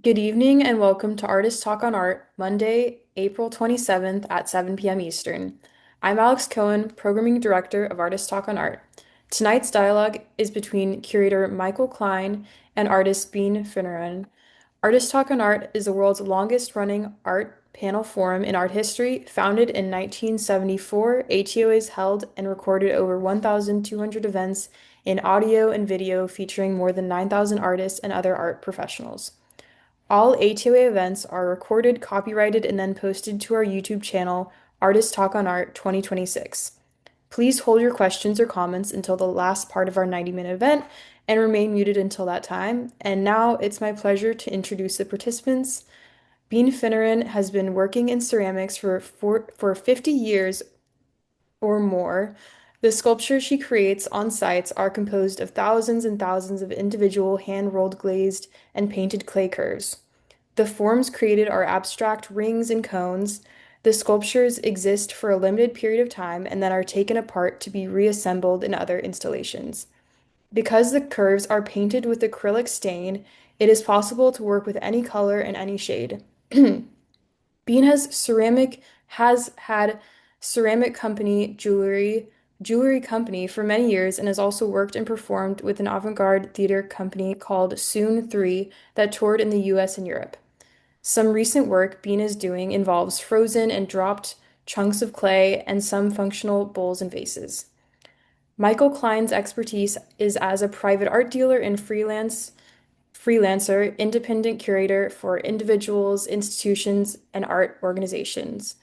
Good evening and welcome to Artist Talk on Art, Monday, April 27th at 7 p.m. Eastern. I'm Alex Cohen, Programming Director of Artist Talk on Art. Tonight's dialogue is between curator Michael Klein and artist Bean Finneran. Artist Talk on Art is the world's longest-running art panel forum in art history. Founded in 1974, ATOA has held and recorded over 1,200 events in audio and video featuring more than 9,000 artists and other art professionals. All ATOA events are recorded, copyrighted, and then posted to our YouTube channel, Artist Talk on Art 2026. Please hold your questions or comments until the last part of our 90-minute event and remain muted until that time. And now it's my pleasure to introduce the participants. Bean Finneran has been working in ceramics for 50 years or more. The sculptures she creates on sites are composed of thousands and thousands of individual hand-rolled glazed and painted clay curves. The forms created are abstract rings and cones. The sculptures exist for a limited period of time and then are taken apart to be reassembled in other installations. Because the curves are painted with acrylic stain, it is possible to work with any color and any shade. Bean has had ceramic company jewelry company for many years and has also worked and performed with an avant-garde theater company called Soon 3 that toured in the US and Europe. Some recent work Bean is doing involves frozen and dropped chunks of clay and some functional bowls and vases. Michael Klein's expertise is as a private art dealer and freelancer, independent curator for individuals, institutions, and art organizations.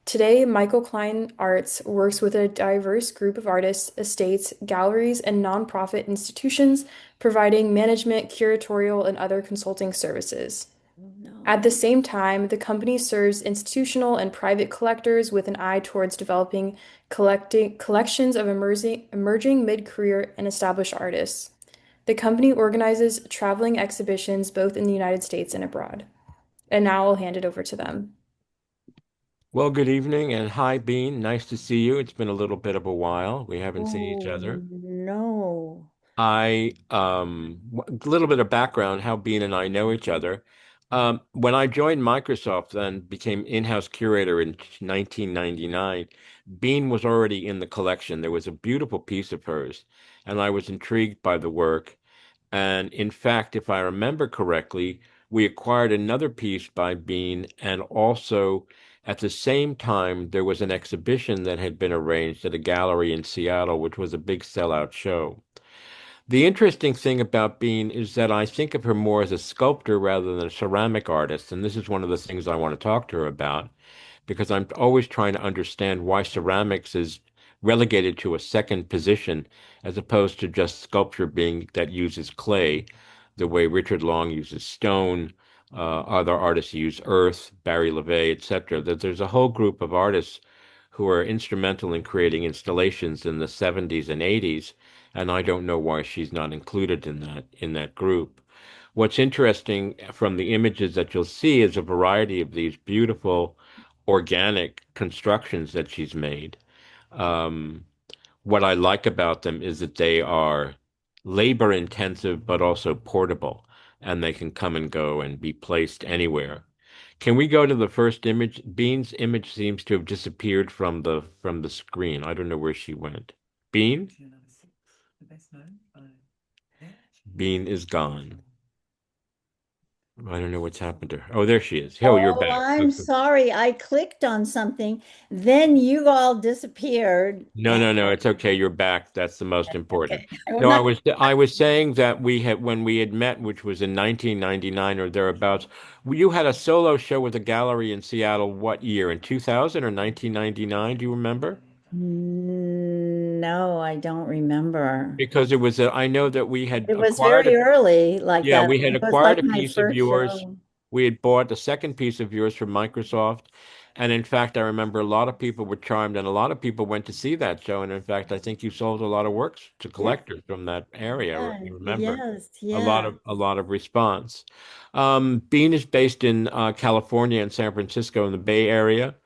Today, Michael Klein Arts works with a diverse group of artists, estates, galleries, and nonprofit institutions, providing management, curatorial, and other consulting services. No. At the same time, the company serves institutional and private collectors with an eye towards developing collections of emerging mid-career and established artists. The company organizes traveling exhibitions both in the United States and abroad. And now I'll hand it over to them. Well, good evening and hi, Bean. Nice to see you. It's been a little bit of a while. We haven't seen each Oh, other. no. A little bit of background how Bean and I know each other. When I joined Microsoft and became in-house curator in 1999, Bean was already in the collection. There was a beautiful piece of hers, and I was intrigued by the work. And in fact, if I remember correctly, we acquired another piece by Bean, and also at the same time, there was an exhibition that had been arranged at a gallery in Seattle, which was a big sellout show. The interesting thing about Bean is that I think of her more as a sculptor rather than a ceramic artist, and this is one of the things I want to talk to her about because I'm always trying to understand why ceramics is relegated to a second position as opposed to just sculpture being that uses clay, the way Richard Long uses stone, other artists use earth, Barry LeVay, etc. That there's a whole group of artists who are instrumental in creating installations in the 70s and 80s, and I don't know why she's not included in that group. What's interesting from the images that you'll see is a variety of these beautiful organic constructions that she's made. Um, what I like about them is that they are labor intensive, but also portable, and they can come and go and be placed anywhere. Can we go to the first image? Bean's image seems to have disappeared from the screen. I don't know where she went. Bean? Bean is gone. I don't know what's happened to her. Oh, there she is. Oh, you're Oh, back. I'm Okay. sorry. I clicked on something, then you all disappeared. No, no, no, it's okay. You're back. That's the most Okay. important. I'm No, not. I was saying that we had when we had met, which was in 1999 or thereabouts, you had a solo show with a gallery in Seattle. What year? In 2000 or 1999? Do you remember? No, I don't remember. Because I know that we had It was acquired very early like yeah, that. we had It was like acquired a my piece of first yours. show. We had bought a second piece of yours from Microsoft. And in fact, I remember a lot of people were charmed and a lot of people went to see that show. And in fact, I think you sold a lot of works to Yeah, collectors from that area. yeah, I remember yes, yeah. a lot of response. Bean is based in California and San Francisco in the Bay Area.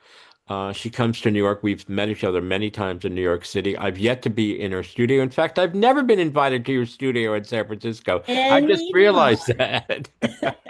She comes to New York. We've met each other many times in New York City. I've yet to be in her studio. In fact, I've never been invited to your studio in San Francisco. I just realized Anytime, that.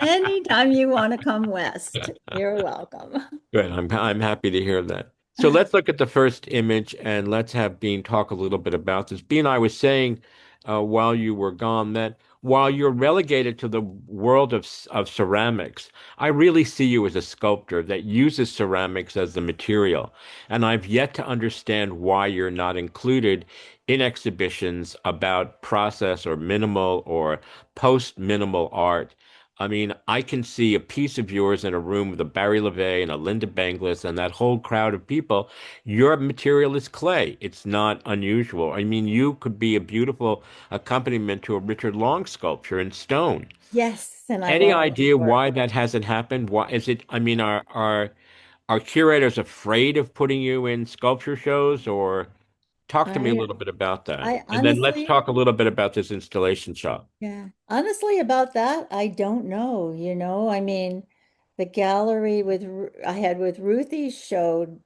anytime you want to come west, you're welcome. Good. I'm happy to hear that. So let's look at the first image and let's have Bean talk a little bit about this. Bean, I was saying while you were gone that while you're relegated to the world of ceramics, I really see you as a sculptor that uses ceramics as the material. And I've yet to understand why you're not included in exhibitions about process or minimal or post-minimal art. I mean, I can see a piece of yours in a room with a Barry LeVay and a Linda Benglis and that whole crowd of people. Your material is clay. It's not unusual. I mean, you could be a beautiful accompaniment to a Richard Long sculpture in stone. Yes, and I've Any always idea worked. why that hasn't happened? Why is it? I mean, are curators afraid of putting you in sculpture shows, or talk to me a I little bit about that? I And then let's honestly, talk a little bit about this installation shop. yeah, honestly about that, I don't know, I mean, the gallery I had with Ruthie showed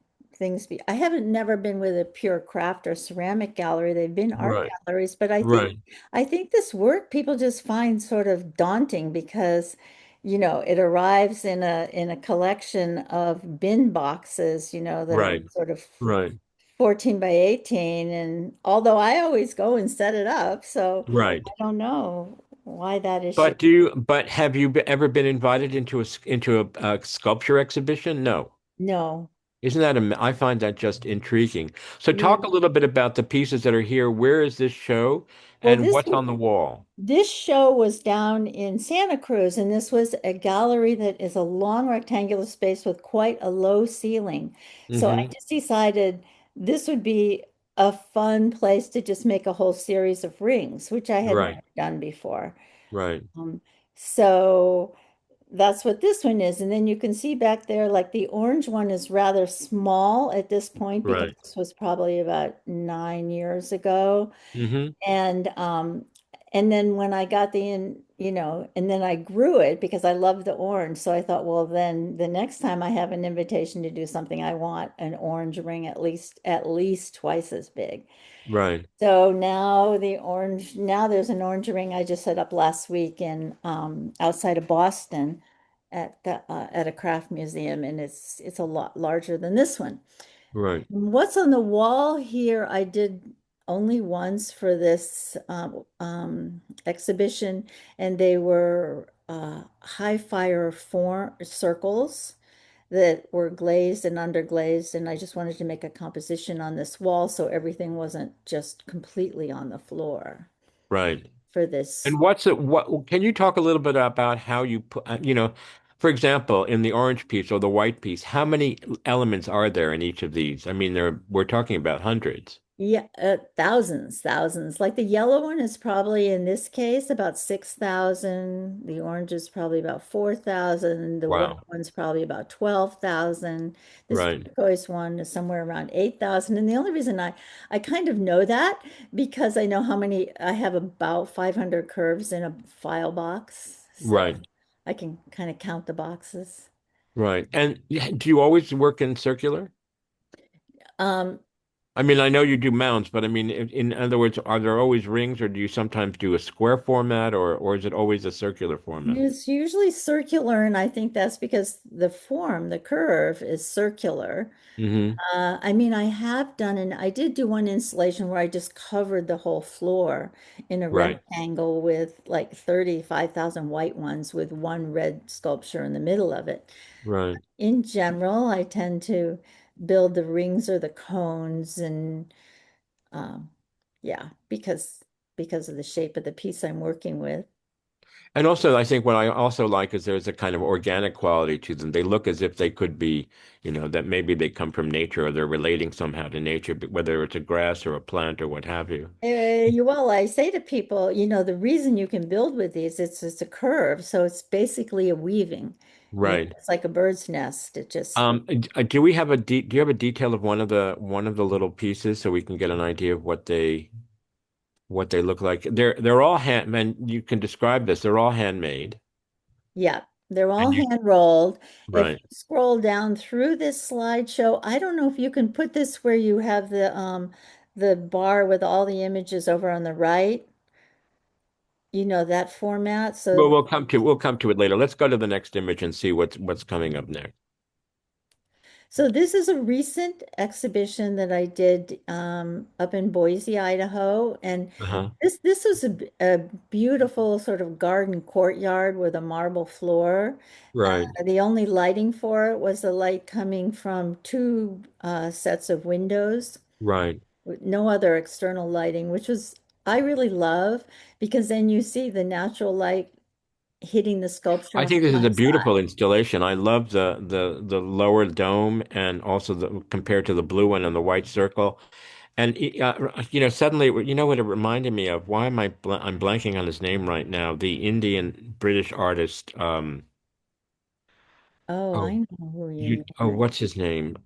I haven't never been with a pure craft or ceramic gallery. They've been art Right, galleries, but I think right, I think this work people just find sort of daunting because, it arrives in a collection of bin boxes, that are right, sort of right. 14 by 18. And although I always go and set it up, so Right. I don't know why that issue. But have you ever been invited into a sculpture exhibition? No. No. Isn't that I find that just intriguing. So talk a Yeah. little bit about the pieces that are here. Where is this show Well, and what's on the wall? this show was down in Santa Cruz, and this was a gallery that is a long rectangular space with quite a low ceiling. So I Hmm. just decided this would be a fun place to just make a whole series of rings, which I had Right, never done before. right, Um, so that's what this one is. And then you can see back there, like the orange one is rather small at this point because right. this was probably about 9 years ago. Hmm. And then when I got and then I grew it because I love the orange. So I thought, well, then the next time I have an invitation to do something, I want an orange ring at least twice as big. Right, So now there's an orange ring I just set up last week in outside of Boston at a craft museum, and it's a lot larger than this one. right, What's on the wall here, I did only once for this exhibition, and they were high fire form circles that were glazed and underglazed, and I just wanted to make a composition on this wall so everything wasn't just completely on the floor right. for this. And what's it? What can you talk a little bit about how you put, for example, in the orange piece or the white piece, how many elements are there in each of these? I mean, we're talking about hundreds. Yeah, thousands, thousands. Like the yellow one is probably in this case about 6,000. The orange is probably about 4,000. The white Wow. one's probably about 12,000. This Right. turquoise one is somewhere around 8,000. And the only reason I kind of know that because I know how many I have about 500 curves in a file box. So Right. I can kind of count the boxes. Right. And do you always work in circular? Um, I mean, I know you do mounts, but I mean, in other words, are there always rings, or do you sometimes do a square format, or is it always a circular format? It's usually circular, and I think that's because the curve is circular. Hmm. I mean, I did do one installation where I just covered the whole floor in a Right. rectangle with like 35,000 white ones with one red sculpture in the middle of it. Right. In general, I tend to build the rings or the cones and um, yeah, because of the shape of the piece I'm working with. And also, I think what I also like is there's a kind of organic quality to them. They look as if they could be, that maybe they come from nature or they're relating somehow to nature, but whether it's a grass or a plant or what have you. Well, I say to people, the reason you can build with these, it's a curve, so it's basically a weaving. Right. It's like a bird's nest. It just, Do we have do you have a detail of one of the little pieces so we can get an idea of what they look like? They're all hand, and you can describe this. They're all handmade. yeah. They're all And you, hand rolled. If right. you scroll down through this slideshow, I don't know if you can put this where you have the bar with all the images over on the right, that format. Well, So we'll come to it later. Let's go to the next image and see what's coming up next. So this is a recent exhibition that I did up in Boise, Idaho, and Uh-huh. this was a beautiful sort of garden courtyard with a marble floor. Right, The only lighting for it was the light coming from two sets of windows right. with no other external lighting, which was I really love because then you see the natural light hitting the sculpture I on think this is a one beautiful side. installation. I love the lower dome and also the compared to the blue one and the white circle. And suddenly, you know what it reminded me of? Why am I'm blanking on his name right now? The Indian British artist. Oh, I Oh, know who you mean. what's his name?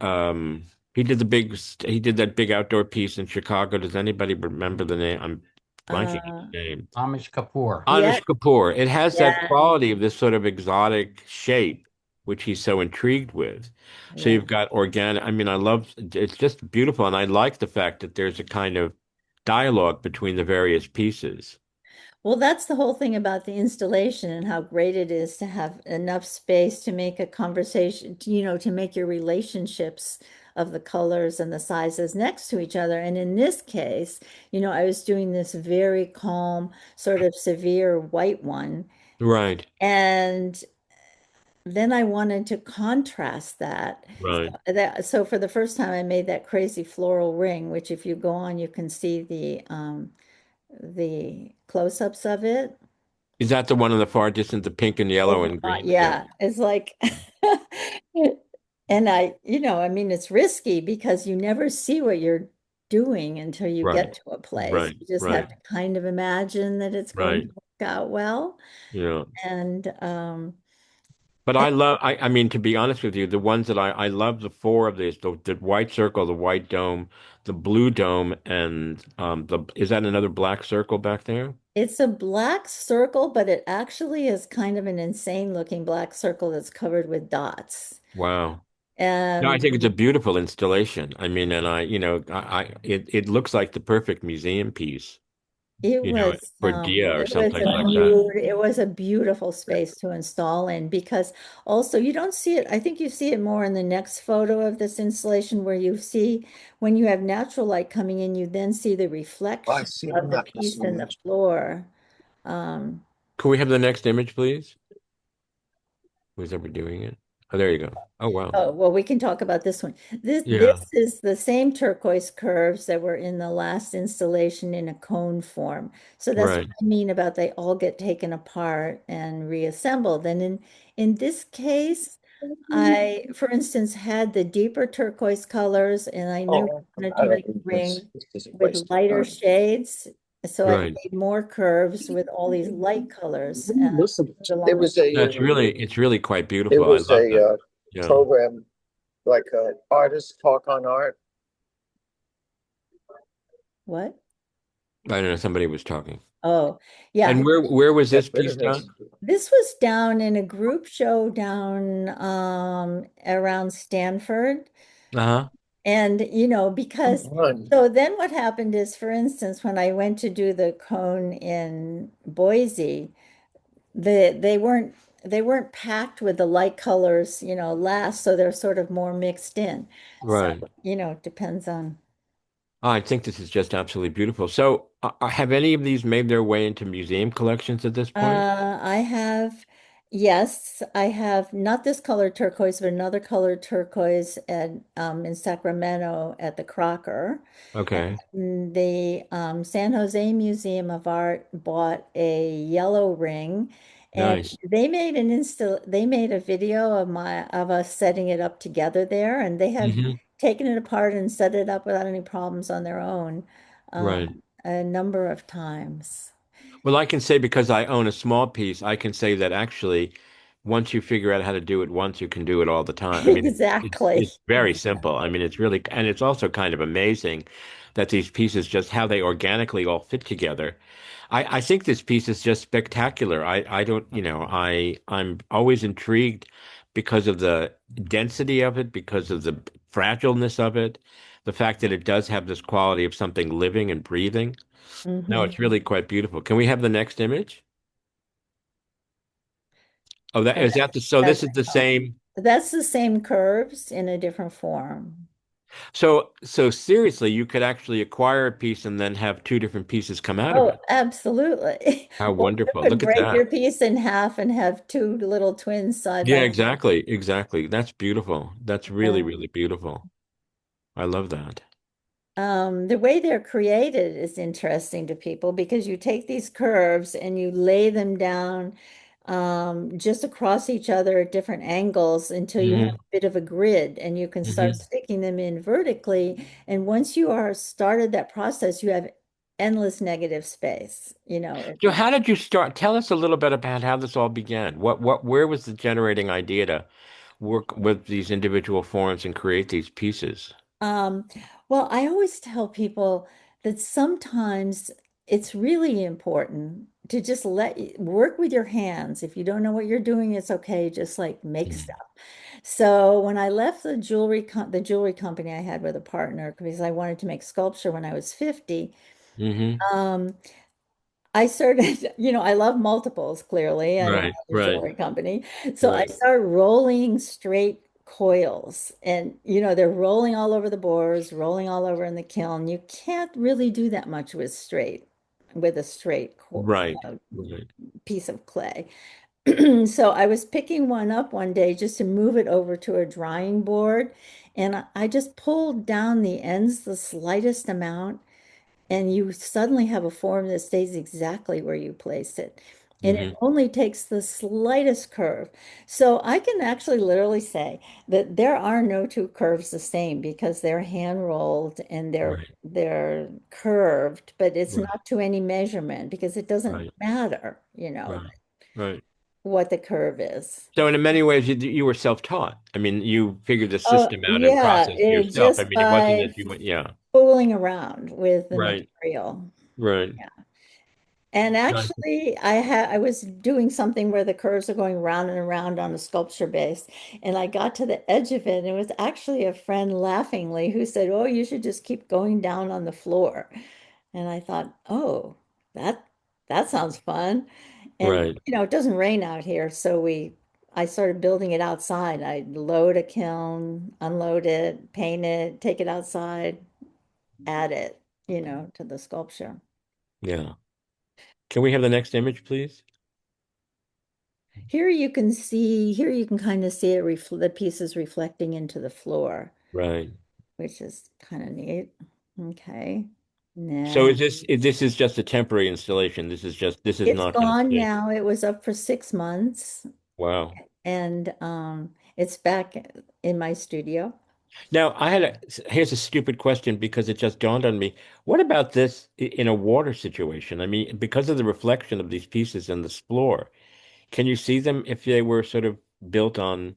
He did that big outdoor piece in Chicago. Does anybody remember the name? I'm blanking on Uh, the name. Amish Kapoor. yeah, Anish Kapoor. It has that yeah, quality of this sort of exotic shape, which he's so intrigued with. So yeah. you've got organic. I mean, I love it's just beautiful, and I like the fact that there's a kind of dialogue between the various pieces. Well, that's the whole thing about the installation and how great it is to have enough space to make a conversation, to make your relationships of the colors and the sizes next to each other. And in this case, I was doing this very calm, sort of severe white one. Right, And then I wanted to contrast that. right. So for the first time, I made that crazy floral ring, which if you go on, you can see the close-ups of it. Is that the one in the far distance, the pink and Oh yellow my and God, green? Yeah, yeah. It's like, and I mean, it's risky because you never see what you're doing until you right, get to a place. right, You just have right, to kind of imagine that it's going to right. work out well. Yeah. And But and I mean, to be honest with you, the ones that I love the four of these, the white circle, the white dome, the blue dome, and is that another black circle back there? it's a black circle, but it actually is kind of an insane looking black circle that's covered with dots. Wow. No, I And think it's a beautiful installation. I mean, and it looks like the perfect museum piece, for Dia or someplace like that. it was a beautiful space to install in because also you don't see it. I think you see it more in the next photo of this installation where you see when you have natural light coming in, you then see the reflection of the piece in the floor. Um, Can we have the next image, please? Who's ever doing it? Oh, there you go. Oh, wow. Oh, well, we can talk about this one. This Yeah, is the same turquoise curves that were in the last installation in a cone form. So that's what right. I mean about they all get taken apart and reassembled. And in this case, I, for instance, had the deeper turquoise colors, and I knew I wanted to make a ring with lighter shades. So I Right. made more curves with all these light colors along the No, it's really quite It beautiful. I was love a that. Yeah. program like artist talk on art. what? I don't know, somebody was talking. Oh, yeah. And where was Get this rid piece of this. done? This was down in a group show down around Stanford. Uh-huh. And, Come because on. so then what happened is, for instance, when I went to do the cone in Boise, they weren't packed with the light colors, last, so they're sort of more mixed in. So, Right. it depends on. I think this is just absolutely beautiful. So, have any of these made their way into museum collections at this point? I have, yes, I have not this color turquoise, but another color turquoise at in Sacramento at the Crocker. Okay. And the San Jose Museum of Art bought a yellow ring, and Nice. they made a video of us setting it up together there, and they have Hmm. taken it apart and set it up without any problems on their own Right. a number of times. Well, I can say because I own a small piece, I can say that actually once you figure out how to do it once, you can do it all the time. I mean, Exactly. it's very simple. I Exactly. mean, it's really, and it's also kind of amazing that these pieces just how they organically all fit together. I think this piece is just spectacular. I don't, I'm always intrigued because of the density of it, because of the fragileness of it, the fact that it does have this quality of something living and breathing. No, Hmm. it's really quite beautiful. Can we have the next image? Oh, that So is that the, so that's this is the same. that's the same curves in a different form. So seriously, you could actually acquire a piece and then have two different pieces come out of Oh, it. absolutely. How Or you wonderful. could Look at break your that. piece in half and have two little twins side Yeah, by exactly. Exactly. That's beautiful. That's really, side. really beautiful. I love that. The way they're created is interesting to people because you take these curves and you lay them down just across each other at different angles until you have Hmm. a bit of a grid and you can start Hmm. sticking them in vertically. And once you are started that process, you have endless negative space. So how did you start? Tell us a little bit about how this all began. Where was the generating idea to work with these individual forms and create these pieces? Um, well, I always tell people that sometimes it's really important to just work with your hands. If you don't know what you're doing, it's okay. Just like make stuff. So when I left the jewelry company I had with a partner because I wanted to make sculpture when I was 50, Hmm. um, I started, I love multiples, clearly. I don't Right, have a right, jewelry company. So I right, started rolling straight coils and, they're rolling all over the boards, rolling all over in the kiln. You can't really do that much with a straight right, uh, right. piece of clay. So I was picking one up one day just to move it over to a drying board. And I just pulled down the ends the slightest amount and you suddenly have a form that stays exactly where you placed it. And it Hmm. only takes the slightest curve. So I can actually literally say that there are no two curves the same because they're hand rolled and Right, they're curved, but it's right, not to any measurement because it doesn't right, matter, right, right. what the curve is. So in many ways, you were self-taught. I mean, you figured the Oh, system out and yeah, processed it yourself. I just mean, it wasn't by that you went, yeah, fooling around with the right, material. right. Yeah. And Right. actually, I was doing something where the curves are going round and around on a sculpture base, and I got to the edge of it, and it was actually a friend laughingly who said, "Oh, you should just keep going down on the floor." And I thought, "Oh, that that sounds fun." And Right. it doesn't rain out here, so I started building it outside. I'd load a kiln, unload it, paint it, take it outside, add it, to the sculpture. Yeah. Can we have the next image, please? Here you can kind of see the pieces reflecting into the floor, Right. which is kind of neat. Okay. So Now this is just a temporary installation. This is it's not going to gone stay. now. It was up for 6 months Wow. and it's back in my studio. Now, here's a stupid question because it just dawned on me. What about this in a water situation? I mean, because of the reflection of these pieces in the floor, can you see them if they were sort of built on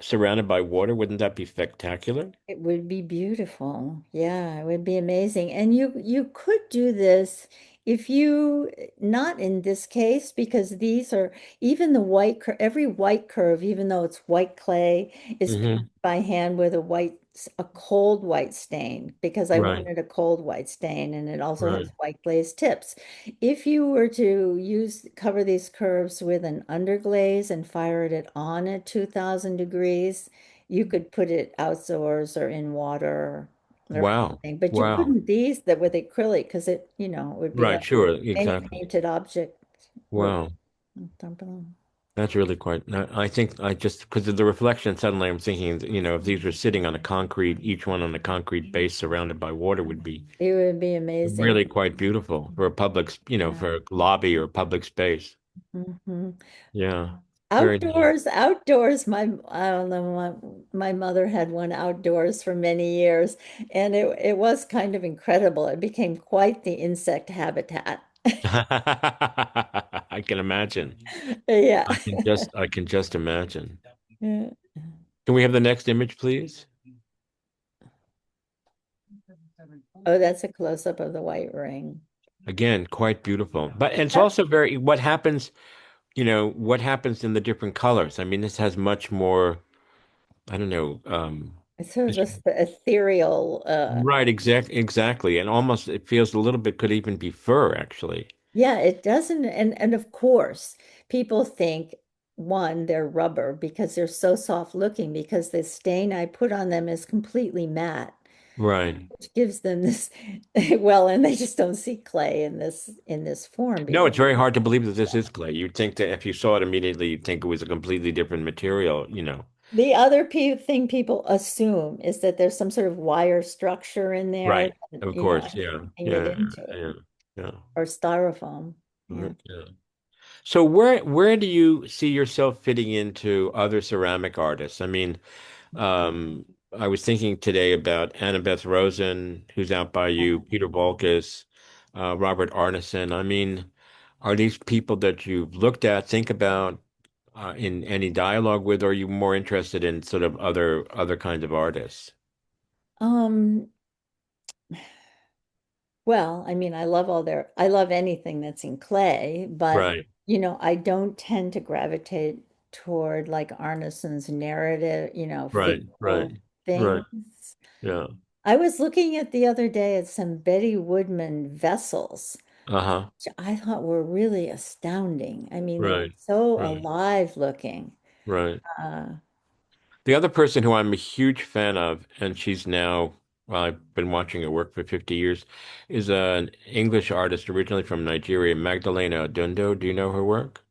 surrounded by water? Wouldn't that be spectacular? It would be beautiful. Yeah, it would be amazing. And you could do this if you not in this case because these are even the every white curve, even though it's white clay, is painted Hmm. by hand with a cold white stain because I Right. wanted a cold white stain and it also has Right. white glazed tips. If you were to cover these curves with an underglaze and fire it on at 2000 degrees, you could put it outdoors or in water or Wow. anything, but you Wow. couldn't these that with acrylic because it would be Right. like Sure. any Exactly. painted object would Wow. dump it on. That's really quite. I think I just because of the reflection, suddenly I'm thinking, if these were sitting on a concrete, each one on a concrete base surrounded by water would be It would be amazing. really quite beautiful for a Yeah. for a lobby or public space. Mhm. Yeah. Very nice. Outdoors, I don't know, my mother had one outdoors for many years, and it was kind of incredible. It became quite the insect habitat. I can imagine. Yeah. I can just imagine. Yeah. Can we have the next image, please? Oh, that's a close-up of the white ring. Again, quite beautiful. But it's Yep. also very what happens in the different colors. I mean, this has much more, I don't know, It's sort of it's- this ethereal, right, exactly. And almost it feels a little bit could even be fur, actually. yeah, it doesn't, and of course, people think one, they're rubber because they're so soft looking because the stain I put on them is completely matte, Right. which gives them this, well, and they just don't see clay in this form No, because it's very hard to believe that this is clay. You'd think that if you saw it immediately, you'd think it was a completely different material. the other pe thing people assume is that there's some sort of wire structure in there, Right. Of you know, course. Yeah. hang it Yeah. into it, Yeah. Yeah. or styrofoam. Yeah. Yeah. So where do you see yourself fitting into other ceramic artists? I mean, I was thinking today about Annabeth Rosen, who's out by you, Peter Volkes, Robert Arneson. I mean, are these people that you've looked at, think about in any dialogue with, or are you more interested in sort of other kinds of artists? Um, Well, I mean, I love anything that's in clay, but Right, I don't tend to gravitate toward like Arneson's narrative, right, fictional right, right. things. Yeah. I was looking at the other day at some Betty Woodman vessels, Uh-huh. which I thought were really astounding. I mean, they were Right, so right, alive looking. right. Uh, The other person who I'm a huge fan of, and she's now, well, I've been watching her work for 50 years, is an English artist originally from Nigeria, Magdalena Dundo. Do you know her work?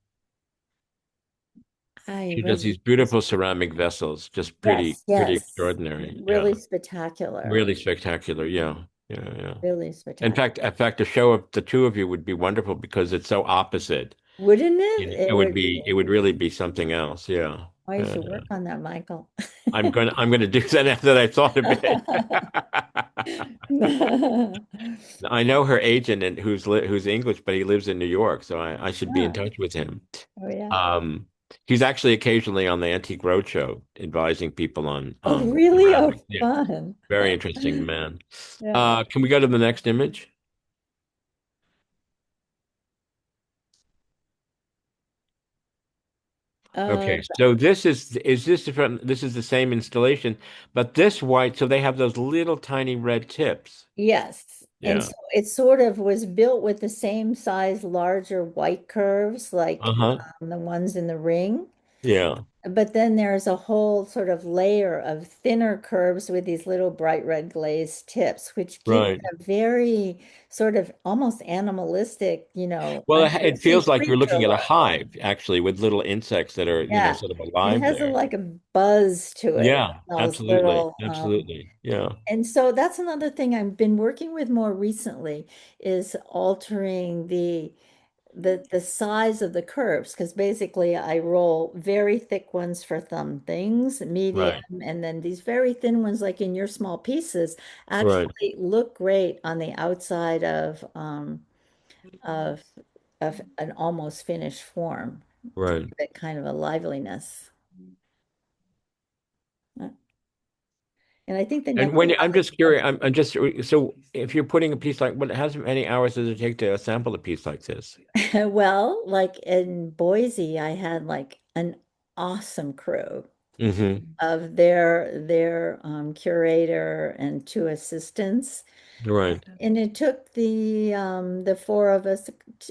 I She does really, these beautiful ceramic vessels, just yes, pretty yes, extraordinary. really Yeah, spectacular, really spectacular. Yeah, yeah, yeah. really In spectacular. fact, in fact, a show of the two of you would be wonderful because it's so opposite. Wouldn't it? It It would would be, be. it would really be something else. Yeah. Oh, you Yeah. should work on that, Michael. I'm gonna do that after I thought of it. I know her agent and who's English, but he lives in New York, so I should be in Yeah. touch with him. Oh, yeah. Um, he's actually occasionally on the Antique Roadshow advising people on Oh, really? Oh, ceramics. Yeah, fun. very interesting man. Yeah. Can we go to the next image? Uh, Okay, so this this different? This is the same installation, but this white, so they have those little tiny red tips. yes. And Yeah. so it sort of was built with the same size, larger white curves like Uh-huh. the ones in the ring. Yeah. But then there's a whole sort of layer of thinner curves with these little bright red glazed tips, which give it Right. a very sort of almost animalistic, Well, it unearthly feels like you're creature looking at a look. hive, actually, with little insects that are, Yeah. sort of It alive has a there. like a buzz to it. Yeah, Those absolutely. little Absolutely. Yeah. and so that's another thing I've been working with more recently is altering the size of the curves because basically I roll very thick ones for thumb things, medium, Right. and then these very thin ones like in your small pieces Right. actually look great on the outside of of an almost finished form to Right. give it kind of a liveliness. And I think the And next when I'm one just curious, I'm just so if you're putting a piece like how many hours does it take to assemble a piece like this? well, like in Boise, I had like an awesome crew Hmm. of their curator and two assistants. Right. And it took the four of us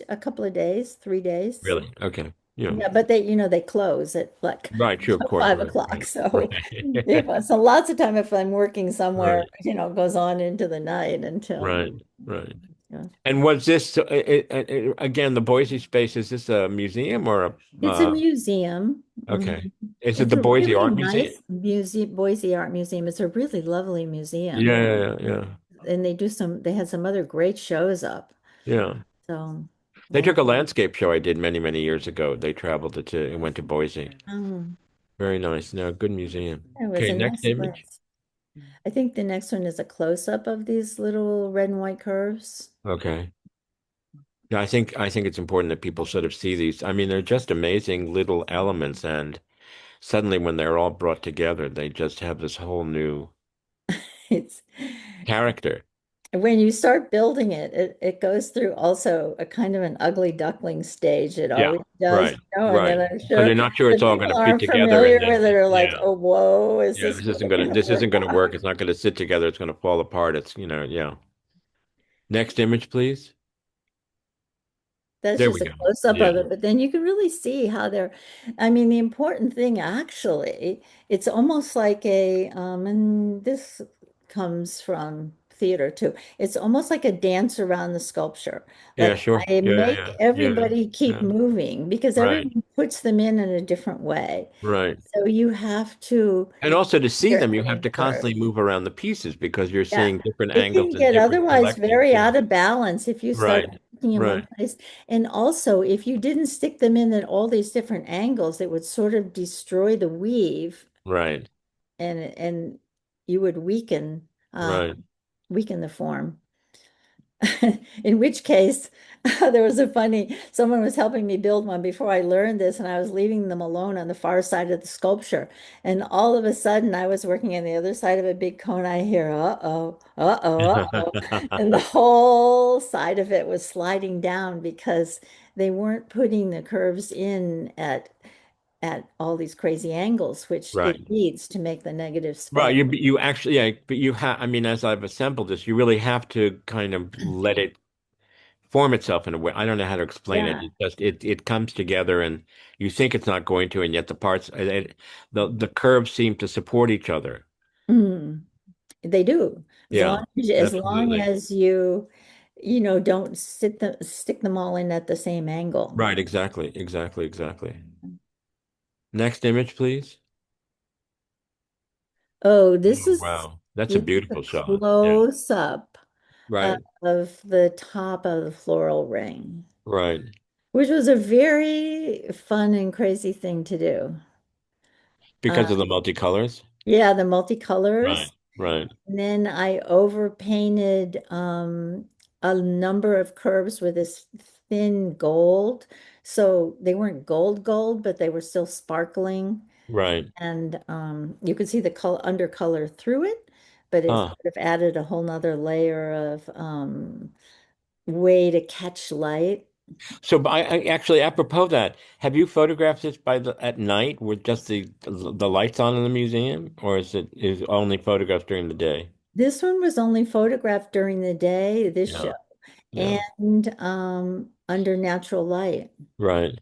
a couple of days, 3 days. Really? Okay. Yeah. Yeah, but they close at like Right. Sure. Of course. 5 o'clock. Right. So Right. so lots of time if I'm working somewhere, Right. goes on into the night until Right. Right. yeah. And was this again the Boise space? Is this a museum or a It's a museum. okay? Mhm. Is it It's the a Boise really Art Museum? nice museum, Boise Art Museum. It's a really lovely museum. Yeah, yeah, yeah, And they had some other great shows up. yeah. So, They yeah. took a landscape show I did many years ago. They traveled to and went to Boise. Um, Very nice. No, good museum. it was Okay, a next nice image. place. I think the next one is a close-up of these little red and white curves. Okay. Yeah, I think it's important that people sort of see these. I mean, they're just amazing little elements, and suddenly when they're all brought together, they just have this whole new It's character. when you start building it, it goes through also a kind of an ugly duckling stage. It Yeah, always does, right, and then right. I'm Because sure you're not sure the it's all going people to fit aren't together, familiar and then with it are like, yeah, oh, whoa, is yeah, this really going to this isn't gonna work? work. It's not gonna sit together. It's gonna fall apart. It's, yeah. Next image, please. That's There we just a go. close-up Yeah, of it, but then you can really see how they're, I mean, the important thing actually, it's almost like and this comes from theater too. It's almost like a dance around the sculpture. yeah, Like sure. I Yeah, make yeah, yeah, everybody keep yeah. moving because Right, everyone puts them in a different way. right. So you have to And also to see figure them, you out have to the curve. constantly move around the pieces because you're Yeah. seeing different It angles can and get different otherwise collections. very Yeah, out of balance if you start right, putting in one right, place. And also, if you didn't stick them in at all these different angles, it would sort of destroy the weave right, and you would right. weaken the form. In which case, there was a funny, someone was helping me build one before I learned this, and I was leaving them alone on the far side of the sculpture. And all of a sudden, I was working on the other side of a big cone. I hear, uh-oh, uh-oh, uh-oh. And the whole side of it was sliding down because they weren't putting the curves in at all these crazy angles, which it Right. needs to make the negative Right. spin. You actually, yeah, but you have, I mean, as I've assembled this, you really have to kind of let it form itself in a way. I don't know how to explain it. Yeah. It comes together and you think it's not going to, and yet the parts, the curves seem to support each other. Mm. They do. Yeah, As long absolutely. as don't stick them all in at the same angle. Right, exactly, exactly, exactly. Next image, please. Oh, Oh, wow. That's a this is a beautiful shot. Yeah. close up Right, of the top of the floral ring, right, which was a very fun and crazy thing to do. because Uh, of the multicolors. yeah, the Right, multicolors. right, And then I overpainted a number of curves with this thin gold. So they weren't gold, but they were still sparkling. right. And you could see the color undercolor through it, but it Huh. sort of added a whole nother layer of way to catch light. So, I actually, apropos of that, have you photographed this by the at night with just the lights on in the museum, or is only photographed during the day? This one was only photographed during the day, this show, Yeah, yeah, and under natural light. right.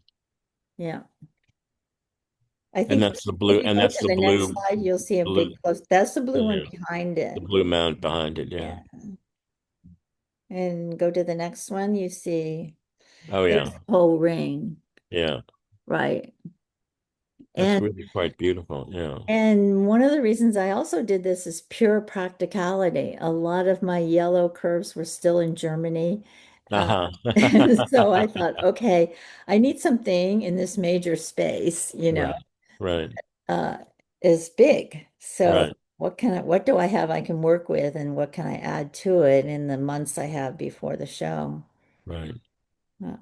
Yeah. I And think that's the if blue, you and go that's to the the next blue, slide, you'll see a blue. big close. That's the blue one Yeah, behind the it. blue mount behind it. Yeah. Yeah. And go to the next one, you see Oh there's yeah, the whole ring, yeah. right? That's And really quite beautiful. Yeah. and one of the reasons I also did this is pure practicality. A lot of my yellow curves were still in Germany. Uh, Uh-huh. and so I thought, okay, I need something in this major space, Right, right, uh, is big. So right, what do I have I can work with and what can I add to it in the months I have before the show? right. Uh,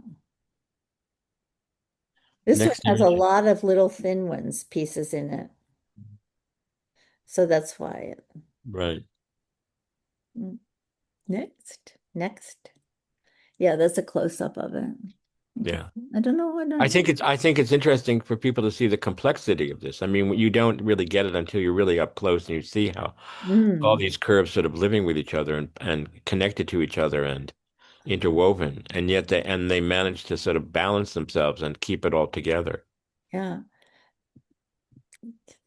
this one Next has a image. lot of little thin ones, pieces in it. So that's why Right. mm, next. Yeah, that's a close-up of it. Okay. Yeah. I don't know. I don't. I think it's interesting for people to see the complexity of this. I mean, you don't really get it until you're really up close and you see how all Mm, these curves sort of living with each other and connected to each other and interwoven, and yet they manage to sort of balance themselves and keep it all together. yeah.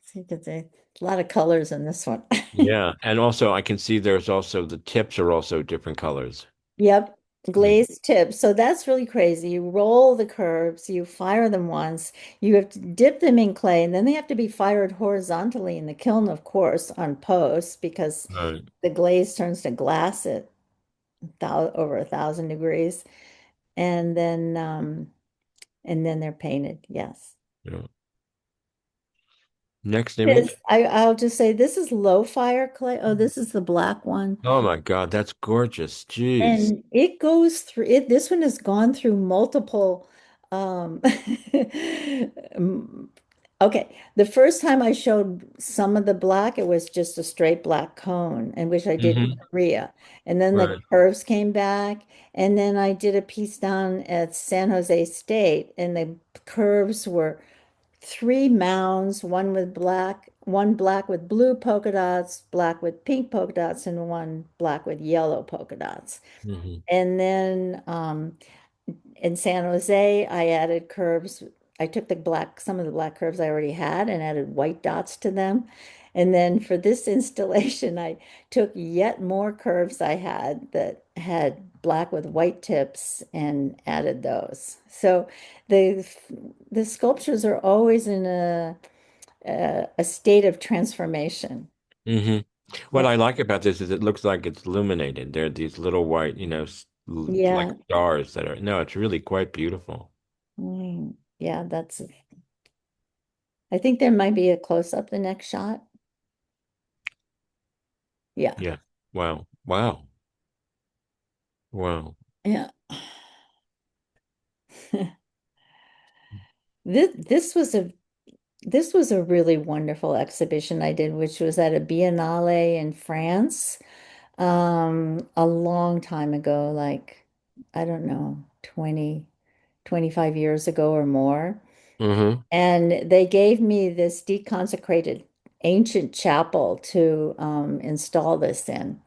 So you can see a lot of colors in this one. Yeah, and also I can see there's also the tips are also different colors. Yep, Yeah, glazed tips. So that's really crazy. You roll the curves, you fire them once, you have to dip them in clay, and then they have to be fired horizontally in the kiln, of course, on post because right. the glaze turns to glass at thou over 1,000 degrees, and then they're painted. Yes. Yeah. Next This, image. I'll just say this is low fire clay. Oh, this is the black one. Oh my God, that's gorgeous. Jeez. And it goes through it. This one has gone through multiple. Um, um, okay, the first time I showed some of the black, it was just a straight black cone, and which I did in Hmm. Korea. And then the Right. curves came back, and then I did a piece down at San Jose State, and the curves were three mounds, one black with blue polka dots, black with pink polka dots, and one black with yellow polka dots. Hmm. And then in San Jose, I added curves. I took some of the black curves I already had and added white dots to them. And then for this installation, I took yet more curves I had that had black with white tips and added those. So the the sculptures are always in a state of transformation. Hmm. What Yeah. I like about this is it looks like it's illuminated. There are these little white, like Yeah. stars that are, no, it's really quite beautiful. Yeah, I think there might be a close up the next shot. Yeah. Yeah. Wow. Wow. Wow. Yeah. This was a really wonderful exhibition I did, which was at a Biennale in France, a long time ago, like I don't know, 25 years ago or more. Hmm. And they gave me this deconsecrated ancient chapel to install this in.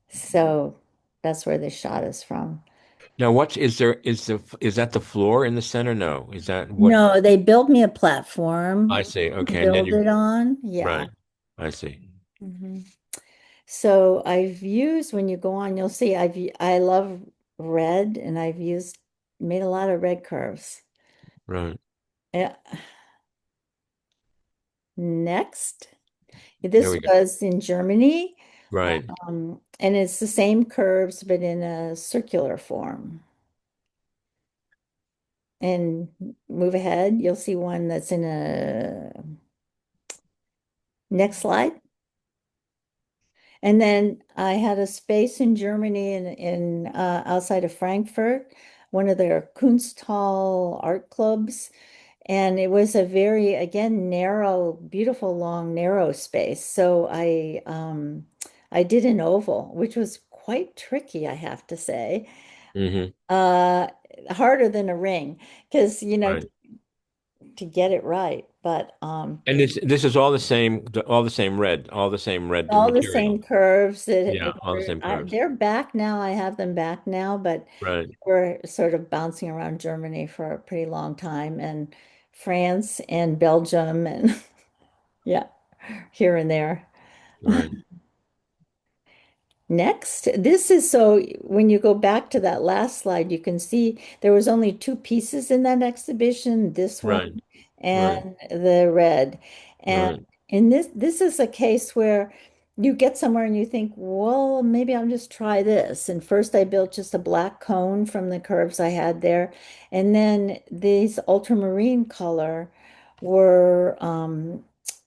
So that's where this shot is from. Now, is that the floor in the center? No. Is that what No, they built me a platform I see? to Okay. And then build you, it on. Yeah. right. I see. Mhm. So I've used, when you go on, you'll see I love red, and I've used made a lot of red curves. Right. Yeah. Next, There this we go. was in Germany, Right. and it's the same curves but in a circular form. And move ahead, you'll see one that's in a next slide. And then I had a space in Germany in outside of Frankfurt, one of their Kunsthal art clubs. And it was a very, again, narrow, beautiful, long, narrow space. So I did an oval, which was quite tricky, I have to say. Hmm. Uh, Harder than a ring, because Right. to get it right. But And this is all the same, all the same red all the same material. curves Yeah, all the same curves. they're back now. I have them back now, but Right. we're sort of bouncing around Germany for a pretty long time, and France and Belgium and yeah, here and there. Right. Next, this is so when you go back to that last slide, you can see there was only two pieces in that exhibition, this one Right. Right. and the red. And Right. in this is a case where you get somewhere and you think, well, maybe I'll just try this. And first I built just a black cone from the curves I had there. And then these ultramarine color were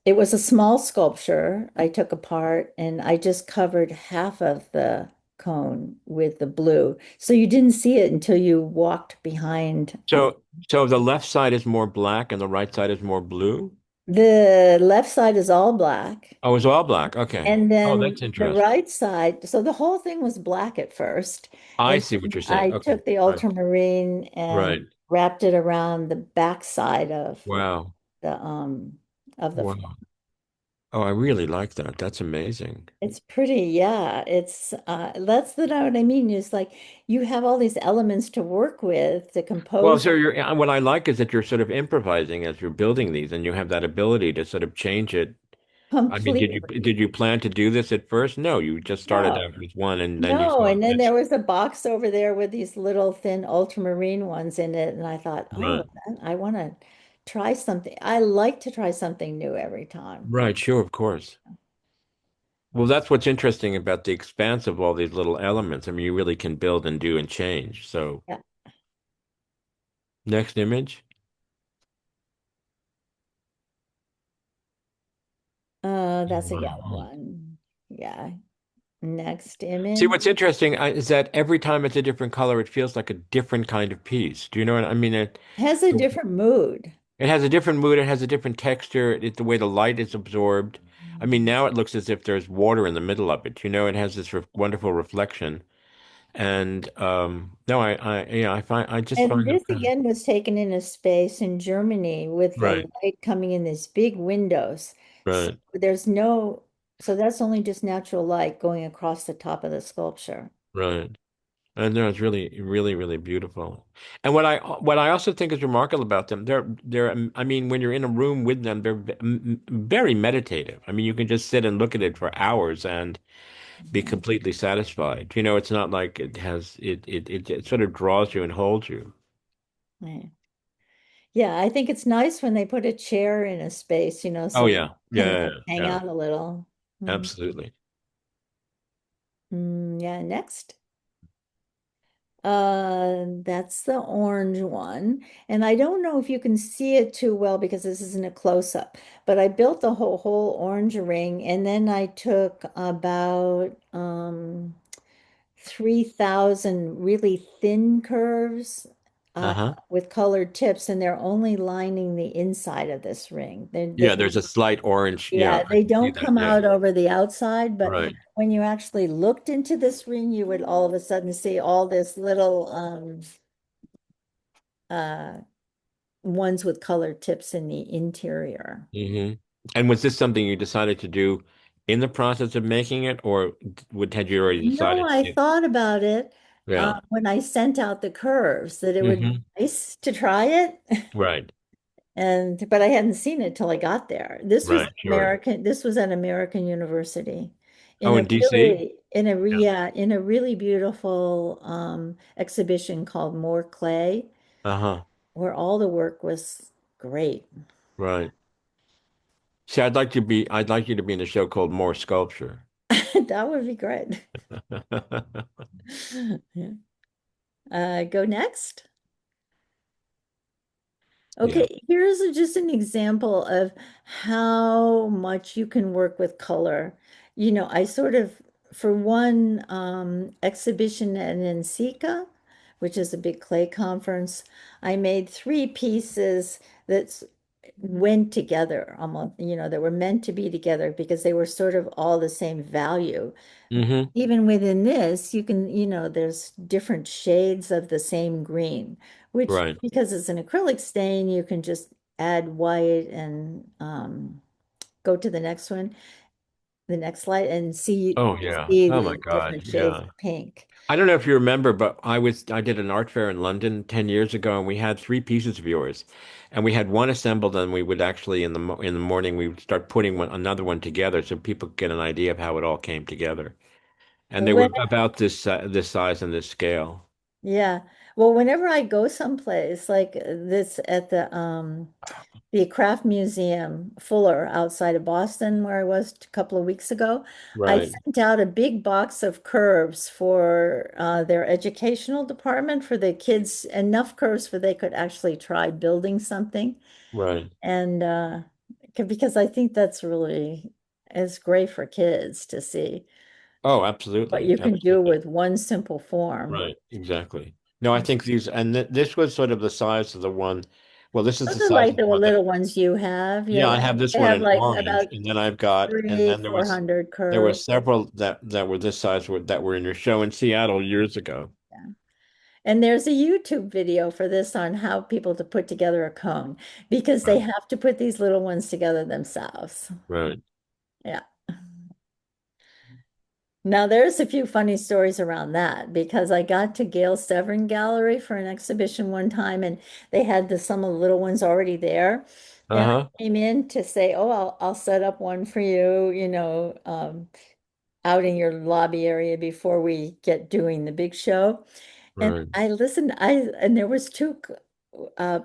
it was a small sculpture I took apart, and I just covered half of the cone with the blue. So you didn't see it until you walked behind. So the left side is more black and the right side is more blue? The left side is all black. Oh, it's all black. Okay. And Oh, then that's the interesting. right side, so the whole thing was black at first. I And see what then you're saying. I Okay. took the Right. ultramarine and Right. wrapped it around the back side Wow. the Wow. Oh, I really like that. That's amazing. It's pretty, yeah. That's what I mean is like you have all these elements to work with to Well, compose so what I like is that you're sort of improvising as you're building these and you have that ability to sort of change it. I mean, did completely. you plan to do this at first? No, you just started No, out with one and then you no. saw And then this. there was a box over there with these little thin ultramarine ones in it. And I thought, oh, Right. I want to try something. I like to try something new every time. Right, sure, of course. Well, that's what's interesting about the expanse of all these little elements. I mean, you really can build and do and change. So, Yeah. next image. That's a yellow Mhm. one. Yeah. Next See, image what's interesting is that every time it's a different color, it feels like a different kind of piece. Do you know what I mean? has a different mood. It has a different mood. It has a different texture. The way the light is absorbed. I mean, now it looks as if there's water in the middle of it. You know, it has this re wonderful reflection. And no, I just And find them this again was taken in a space in Germany with the right, light coming in these big windows. So right, there's no, so that's only just natural light going across the top of the sculpture. right. And no, it's really, really, really beautiful. And what I also think is remarkable about them, I mean, when you're in a room with them, they're very meditative. I mean, you can just sit and look at it for hours and be Mhm. completely satisfied. You know, it's not like it sort of draws you and holds you. Yeah. Yeah, I think it's nice when they put a chair in a space, Oh so you yeah, can yeah, like yeah, hang yeah, out a little. Mm. absolutely. Yeah, next. That's the orange one. And I don't know if you can see it too well because this isn't a close-up, but I built the whole orange ring and then I took about 3,000 really thin curves uh, Uh-huh. with colored tips, and they're only lining the inside of this ring. Yeah, there's a slight orange. Yeah, Yeah, I they can see don't that. come Yeah, out over the outside, but right. when you actually looked into this ring, you would all of a sudden see all this little uh ones with colored tips in the interior. hmm And was this something you decided to do in the process of making it, or had you already No, decided I to? thought about it Yeah. when I sent out the curves that it would be hmm nice to try it. Right. And but I hadn't seen it till I got there. Right. Sure. This was at American University Oh, in DC? Yeah. in a really beautiful exhibition called More Clay, Uh-huh. where all the work was great. Right. See, I'd like you to be in a show called More Sculpture. That would be great. Yeah. Go next. Yeah. Okay, here's just an example of how much you can work with color. I sort of, for one exhibition at NCECA, which is a big clay conference, I made three pieces that went together almost, that were meant to be together because they were sort of all the same value. hmm Even within this, you can, there's different shades of the same green, which Right. because it's an acrylic stain, you can just add white and go to the next one, the next slide, and Oh, yeah. see Oh my the God. different shades Yeah. of pink. I don't know if you remember, but I did an art fair in London 10 years ago, and we had three pieces of yours. And we had one assembled, and we would actually in the morning we would start putting another one together so people could get an idea of how it all came together. And they When, were about this size and this scale. yeah, well, whenever I go someplace like this at the Craft Museum, Fuller, outside of Boston, where I was a couple of weeks ago. I Right. sent out a big box of curves for their educational department for the kids, enough curves for they could actually try building something. Right. And because I think that's really is great for kids to see Oh, what absolutely. you can do Absolutely. with one simple form. Right. Exactly. No, I think this was sort of the size of the one. Well, this is the Those are size like of the the one that, little ones you have. yeah, I Yeah, have this they one have in like orange, about and three, then 400 there were curves. several that were this size that were in your show in Seattle years ago. Yeah. And there's a YouTube video for this on how people to put together a cone because they Right. have to put these little ones together themselves. Right. Yeah. Now there's a few funny stories around that because I got to Gail Severn Gallery for an exhibition one time and they had some of the little ones already there. And Uh-huh. I came in to say, oh, I'll set up one for you, out in your lobby area before we get doing the big show. And Right. I listened, and there was two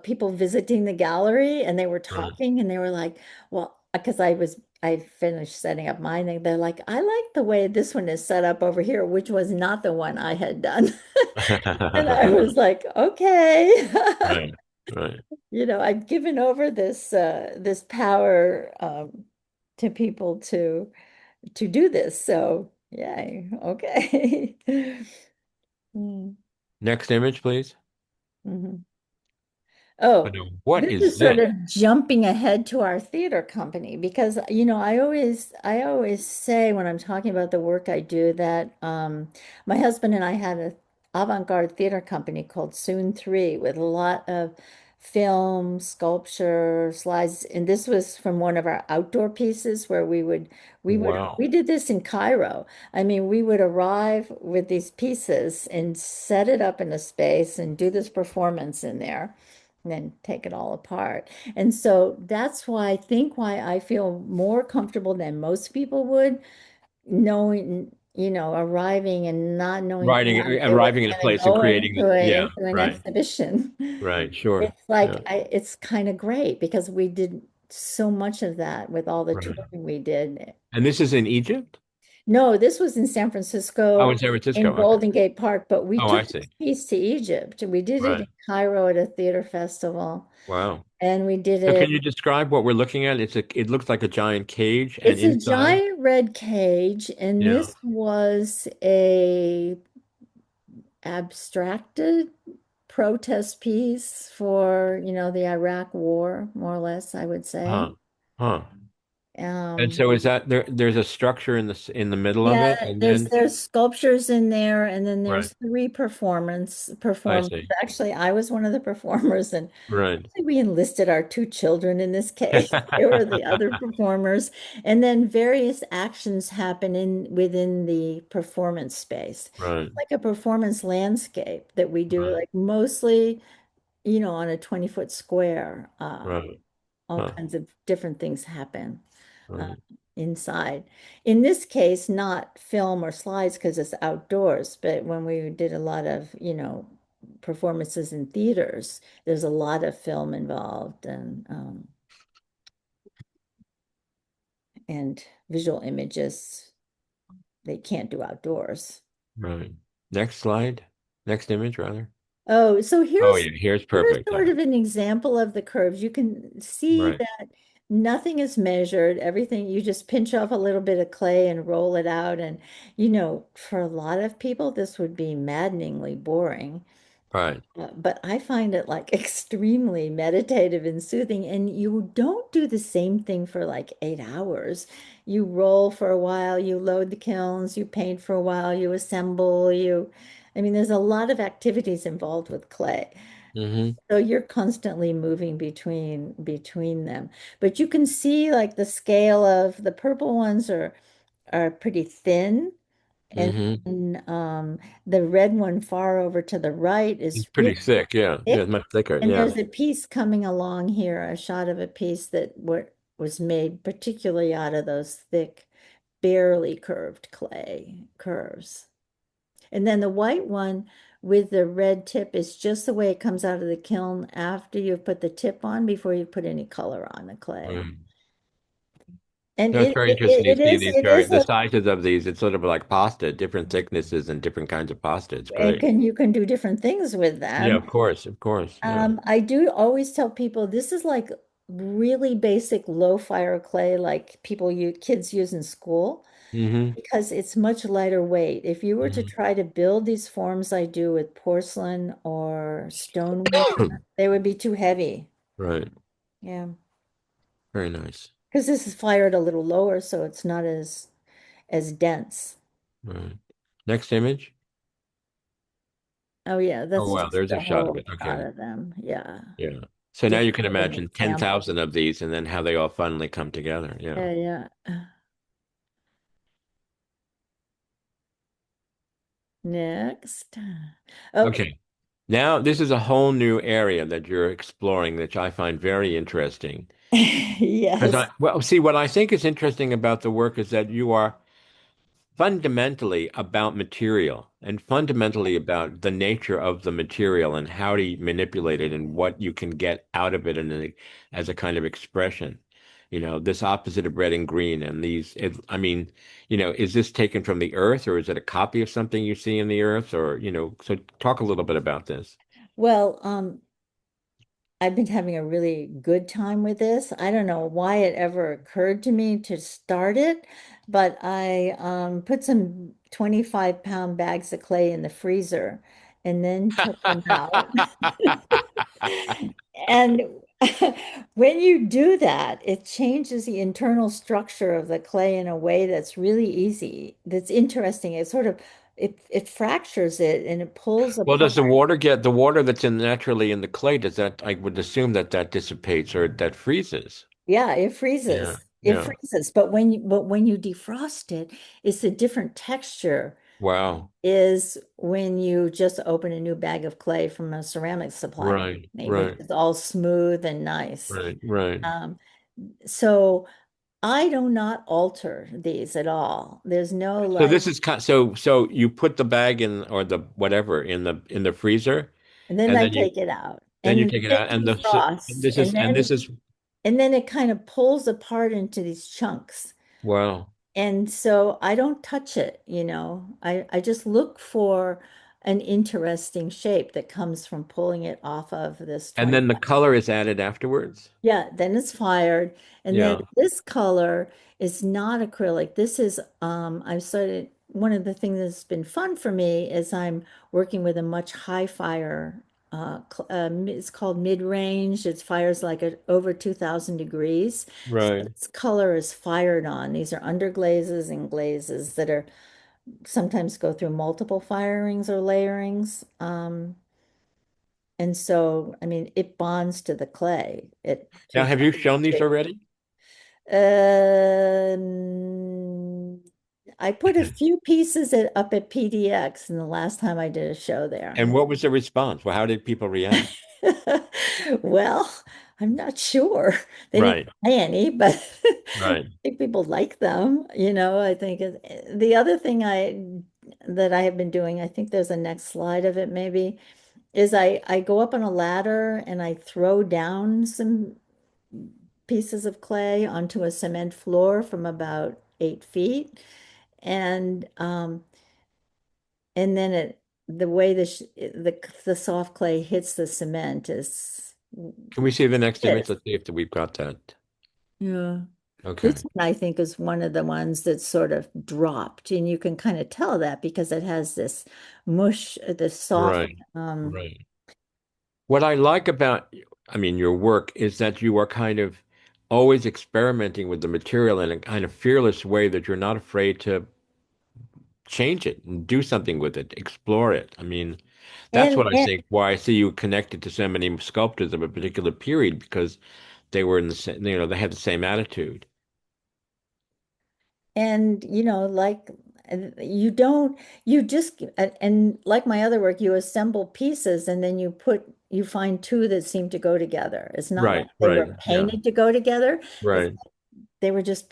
people visiting the gallery and they were Right. talking and they were like, well, because I finished setting up mine and they're like, I like the way this one is set up over here, which was not the one I had done. And I was like, okay. Right. Right. I've given over this power to people to do this. So yay, okay. Mm, Next image, please. mhm. But Oh, what this is is sort this? of jumping ahead to our theater company because I always say when I'm talking about the work I do that my husband and I had a avant-garde theater company called Soon 3 with a lot of film, sculpture, slides, and this was from one of our outdoor pieces where we Wow. did this in Cairo. I mean, we would arrive with these pieces and set it up in a space and do this performance in there and then take it all apart. And so that's why I feel more comfortable than most people would knowing, arriving and not knowing Writing, how it was arriving in a going to place and go creating it. into Yeah, an right, exhibition. right, sure. It's like Yeah, it's kind of great because we did so much of that with all the right. touring we did. And this is in Egypt? No, this was in San Oh, Francisco in San in Francisco. Okay. Golden Gate Park, but we Oh, I took this see. piece to Egypt. We did it in Right. Cairo at a theater festival. Wow. And we did So it. can you describe what we're looking at? It looks like a giant cage and It's a inside. giant red cage, and Yeah. this was a abstracted protest piece for, the Iraq War, more or less, I would say. Huh. Huh. And Um, so is that there's a structure in the middle of it Yeah, and there's then there's sculptures in there, and then right. there's three I performers. see. Actually, I was one of the performers, and Right. we enlisted our two children in this case. They were the other performers, and then various actions happen in within the performance space, Right. like a performance landscape that we do, Right. like mostly, on a 20-foot square. Right. All Huh. kinds of different things happen uh, Right. inside. In this case, not film or slides because it's outdoors, but when we did a lot of, performances in theaters, there's a lot of film involved and visual images they can't do outdoors. Right. Next slide. Next image, rather. Oh, so Oh here's yeah, here's here's perfect. sort of an example of the curves. You can see Right. that nothing is measured. Everything, you just pinch off a little bit of clay and roll it out. And, for a lot of people, this would be maddeningly boring. Right. But I find it like extremely meditative and soothing. And you don't do the same thing for like 8 hours. You roll for a while, you load the kilns, you paint for a while, you assemble, I mean, there's a lot of activities involved with clay. Mm-hmm. So you're constantly moving between them. But you can see like the scale of the purple ones are pretty thin. And Mm-hmm. then, the red one far over to the right It's is pretty really thick. Yeah. Yeah, it's thick. much thicker. And Yeah. there's a piece coming along here, a shot of a piece that was made particularly out of those thick, barely curved clay curves. And then the white one with the red tip is just the way it comes out of the kiln after you've put the tip on before you put any color on the clay. Right. And No, it's very interesting to it see is these it very is the a sizes of these. It's sort of like pasta, different thicknesses and different kinds of pasta. It's it great. can you can do different things with Yeah, that. of course, of course. Yeah. I do always tell people this is like really basic low fire clay, like kids use in school, Mm-hmm. because it's much lighter weight. If you were to Mm-hmm. try to build these forms I do with porcelain or stoneware, they would be too heavy. Right. Yeah, Very nice. because this is fired a little lower, so it's not as dense. Right. Next image. Oh yeah, Oh that's wow, just there's a a shot of whole it. shot Okay. of them. Yeah, Yeah. So now just you can sort of an imagine example. 10,000 of these and then how they all finally come together. Yeah. Yeah, yeah. Next. Oh, Okay. Now this is a whole new area that you're exploring, which I find very interesting. Because yes. well, see, what I think is interesting about the work is that you are fundamentally about material and fundamentally about the nature of the material and how to manipulate it and what you can get out of it as a kind of expression. This opposite of red and green and I mean, is this taken from the earth or is it a copy of something you see in the earth or, so talk a little bit about this. Well, I've been having a really good time with this. I don't know why it ever occurred to me to start it, but I put some 25-pound bags of clay in the freezer and then took them out. And when you do that, it changes the internal structure of the clay in a way that's really easy, that's interesting. It sort of it fractures it and it pulls Well, apart. does the water get the water that's in naturally in the clay? Does that, I would assume that that dissipates or that freezes. Yeah, it Yeah, freezes. It yeah. freezes. But when you defrost it, it's a different texture Wow. is when you just open a new bag of clay from a ceramic supply Right, company, which right, is all smooth and nice. right, right. Um, so I do not alter these at all. There's no So like, this is kind so you put the bag in or the whatever in the freezer and then and I take it out then you and take it then out and defrost, and this then is and then it kind of pulls apart into these chunks. wow. And so I don't touch it, you know. I just look for an interesting shape that comes from pulling it off of this And 20. then the color is added afterwards. Yeah, then it's fired. And then Yeah, this color is not acrylic. This is I've started one of the things that's been fun for me is I'm working with a much high fire it's called mid-range. It fires like at over 2000 degrees. So right. this color is fired on. These are underglazes and glazes that are sometimes go through multiple firings or layerings. And so, I mean, it bonds to the clay at Now, have you 2000 shown these degrees. already? Um, I put a few pieces up at PDX and the last time I did a show there. And what was the response? Well, how did people react? Well, I'm not sure. They didn't Right, say any, but I right. think people like them. You know, I think the other thing that I have been doing, I think there's a next slide of it maybe, is I go up on a ladder and I throw down some pieces of clay onto a cement floor from about 8 feet. And and then the way the soft clay hits the cement is Can we see the next image? this. Let's see if we've got that. Yeah. This Okay. one I think is one of the ones that's sort of dropped, and you can kind of tell that because it has this mush, this soft Right, right. What I like about, I mean, your work is that you are kind of always experimenting with the material in a kind of fearless way that you're not afraid to change it and do something with it, explore it. I mean, that's and what I and think why I see you connected to so many sculptors of a particular period because they were in the same, they had the same attitude. And you know, like you don't, you just, and like my other work, you assemble pieces and then you find two that seem to go together. It's not like Right, they right. were Yeah, painted to go together. It's right. they were just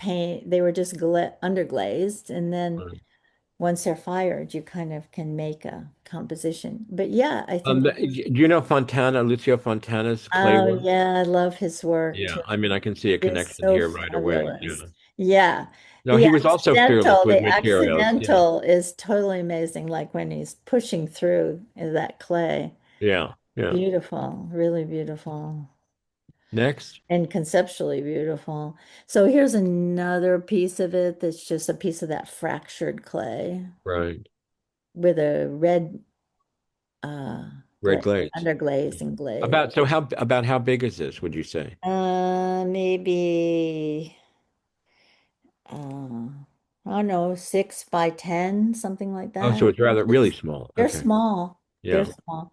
underglazed. And then Right. once they're fired, you kind of can make a composition. But yeah, I think, Do you know Fontana, Lucio Fontana's clay oh work? yeah, I love his work Yeah, too. I mean, I can see a It's connection so here right away. fabulous. Yeah. Yeah. No, he was also fearless with The materials. Yeah, accidental is totally amazing, like when he's pushing through that clay. yeah, yeah. Beautiful, really beautiful, Next. and conceptually beautiful. So here's another piece of it that's just a piece of that fractured clay Right. with a red uh Red glaze. underglaze and glaze. About so how about how big is this, would you say? Maybe uh, I don't know, 6 by 10, something like Oh, so that. it's rather really small. They're Okay. small. They're Yeah. small.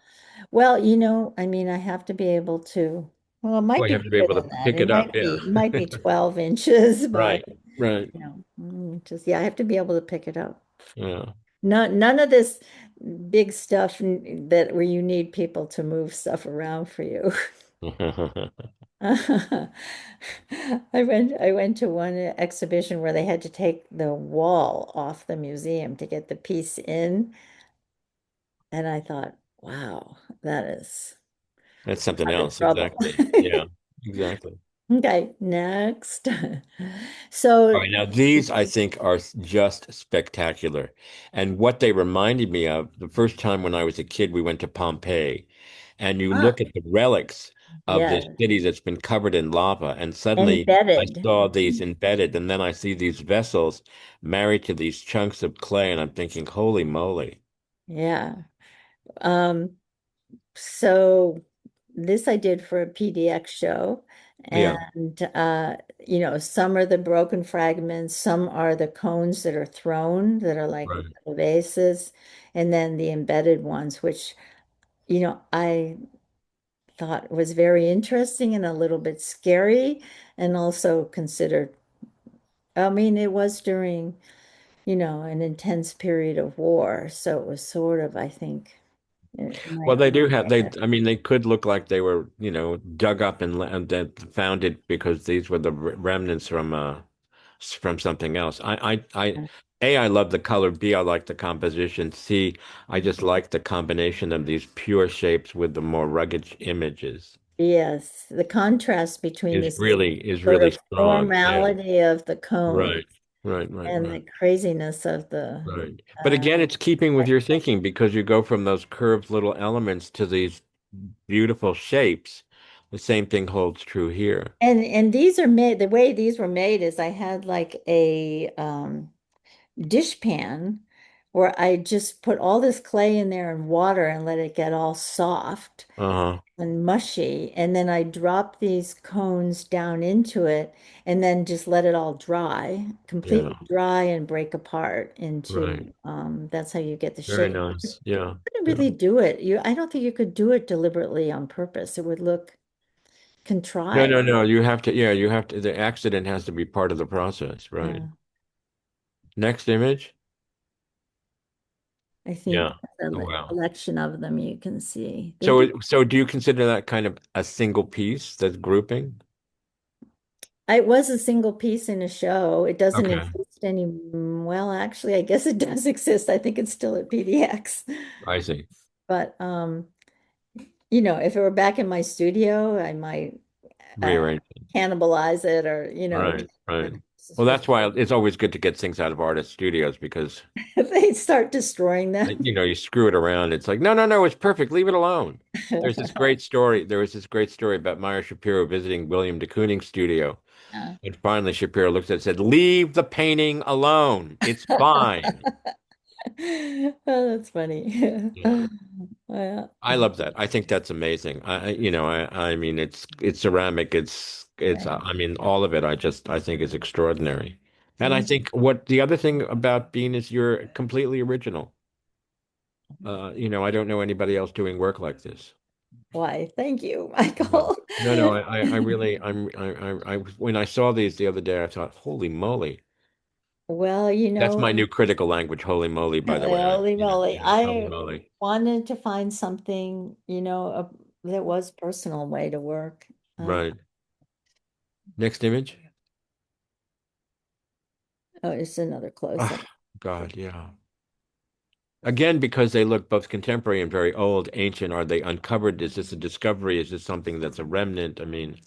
Well, you know, I mean, I have to be able to, well, it might Well, you be have to be bigger able to than that. pick it up. Yeah. It might be 12 inches by, Right. Right. you know, just, yeah, I have to be able to pick it up. Yeah. None of this big stuff that where you need people to move stuff around for you. I went to one exhibition where they had to take the wall off the museum to get the piece in. And I thought, wow, that is That's something a lot of else. trouble. Exactly. Yeah. Exactly. Okay, next. All So, right, now these I think are just spectacular. And what they reminded me of, the first time when I was a kid, we went to Pompeii, and you ah, look at the relics. of this Yeah, city that's been covered in lava. And suddenly I embedded. saw these embedded, and then I see these vessels married to these chunks of clay, and I'm thinking, holy moly. Yeah. Um, so this I did for a PDX show. Yeah, And some are the broken fragments, some are the cones that are thrown that are like right. vases, and then the embedded ones, which, I thought was very interesting and a little bit scary, and also considered, I mean, it was during, an intense period of war. So it was sort of, I think, it Well, might they be do have they. there. I mean, they could look like they were, dug up and then found it because these were the remnants from something else. I love the color. B, I like the composition. C, I just like the combination of these pure shapes with the more rugged images. Yes, the contrast between Is this sort really of strong. Yeah. formality of the cone Right. Right. Right. and the Right. craziness of the Right. But uh again, it's keeping with your thinking because you go from those curved little elements to these beautiful shapes. The same thing holds true here. and these are made, the way these were made is I had like a dishpan where I just put all this clay in there and water and let it get all soft Uh-huh. and mushy. And then I drop these cones down into it and then just let it all dry, Yeah. completely dry and break apart Right. into, that's how you get the Very shape. You nice. Yeah. couldn't Yeah. really do it. I don't think you could do it deliberately on purpose. It would look No, no, contrived. no. You have to, the accident has to be part of the process, right? Yeah, Next image. I think Yeah. that's Oh, a wow. collection of them you can see. They So, do. so do you consider that kind of a single piece that's grouping? It was a single piece in a show. It doesn't Okay. exist any. Well, actually, I guess it does exist. I think it's still at PDX. I see. But if it were back in my studio, I might uh Rearrange. cannibalize it or, Right. Right. this is Well, for that's why it's always good to get things out of artist studios because they start destroying them. you screw it around. It's like, no, no, no, it's perfect. Leave it alone. There's this great story. There was this great story about Meyer Shapiro visiting William de Kooning's studio. Yeah. And finally, Shapiro looked at it and said, leave the painting alone. It's fine. Oh, that's funny. Yeah. Yeah. I love that. I think that's amazing. I mean, it's ceramic. Right. I mean, all of it. I think is extraordinary. And I Yeah. think what the other thing about Bean is you're completely original. I don't know anybody else doing work like this. Why? Thank you, No, Michael. no, no. I really, when I saw these the other day, I thought, holy moly. Well, That's my new critical language, holy moly, by the way. holy moly. Holy I moly. wanted to find something, that was personal way to work. Right. Next image. Oh, it's another close-up. Oh, God, yeah. Again, because they look both contemporary and very old, ancient, are they uncovered? Is this a discovery? Is this something that's a remnant? I mean,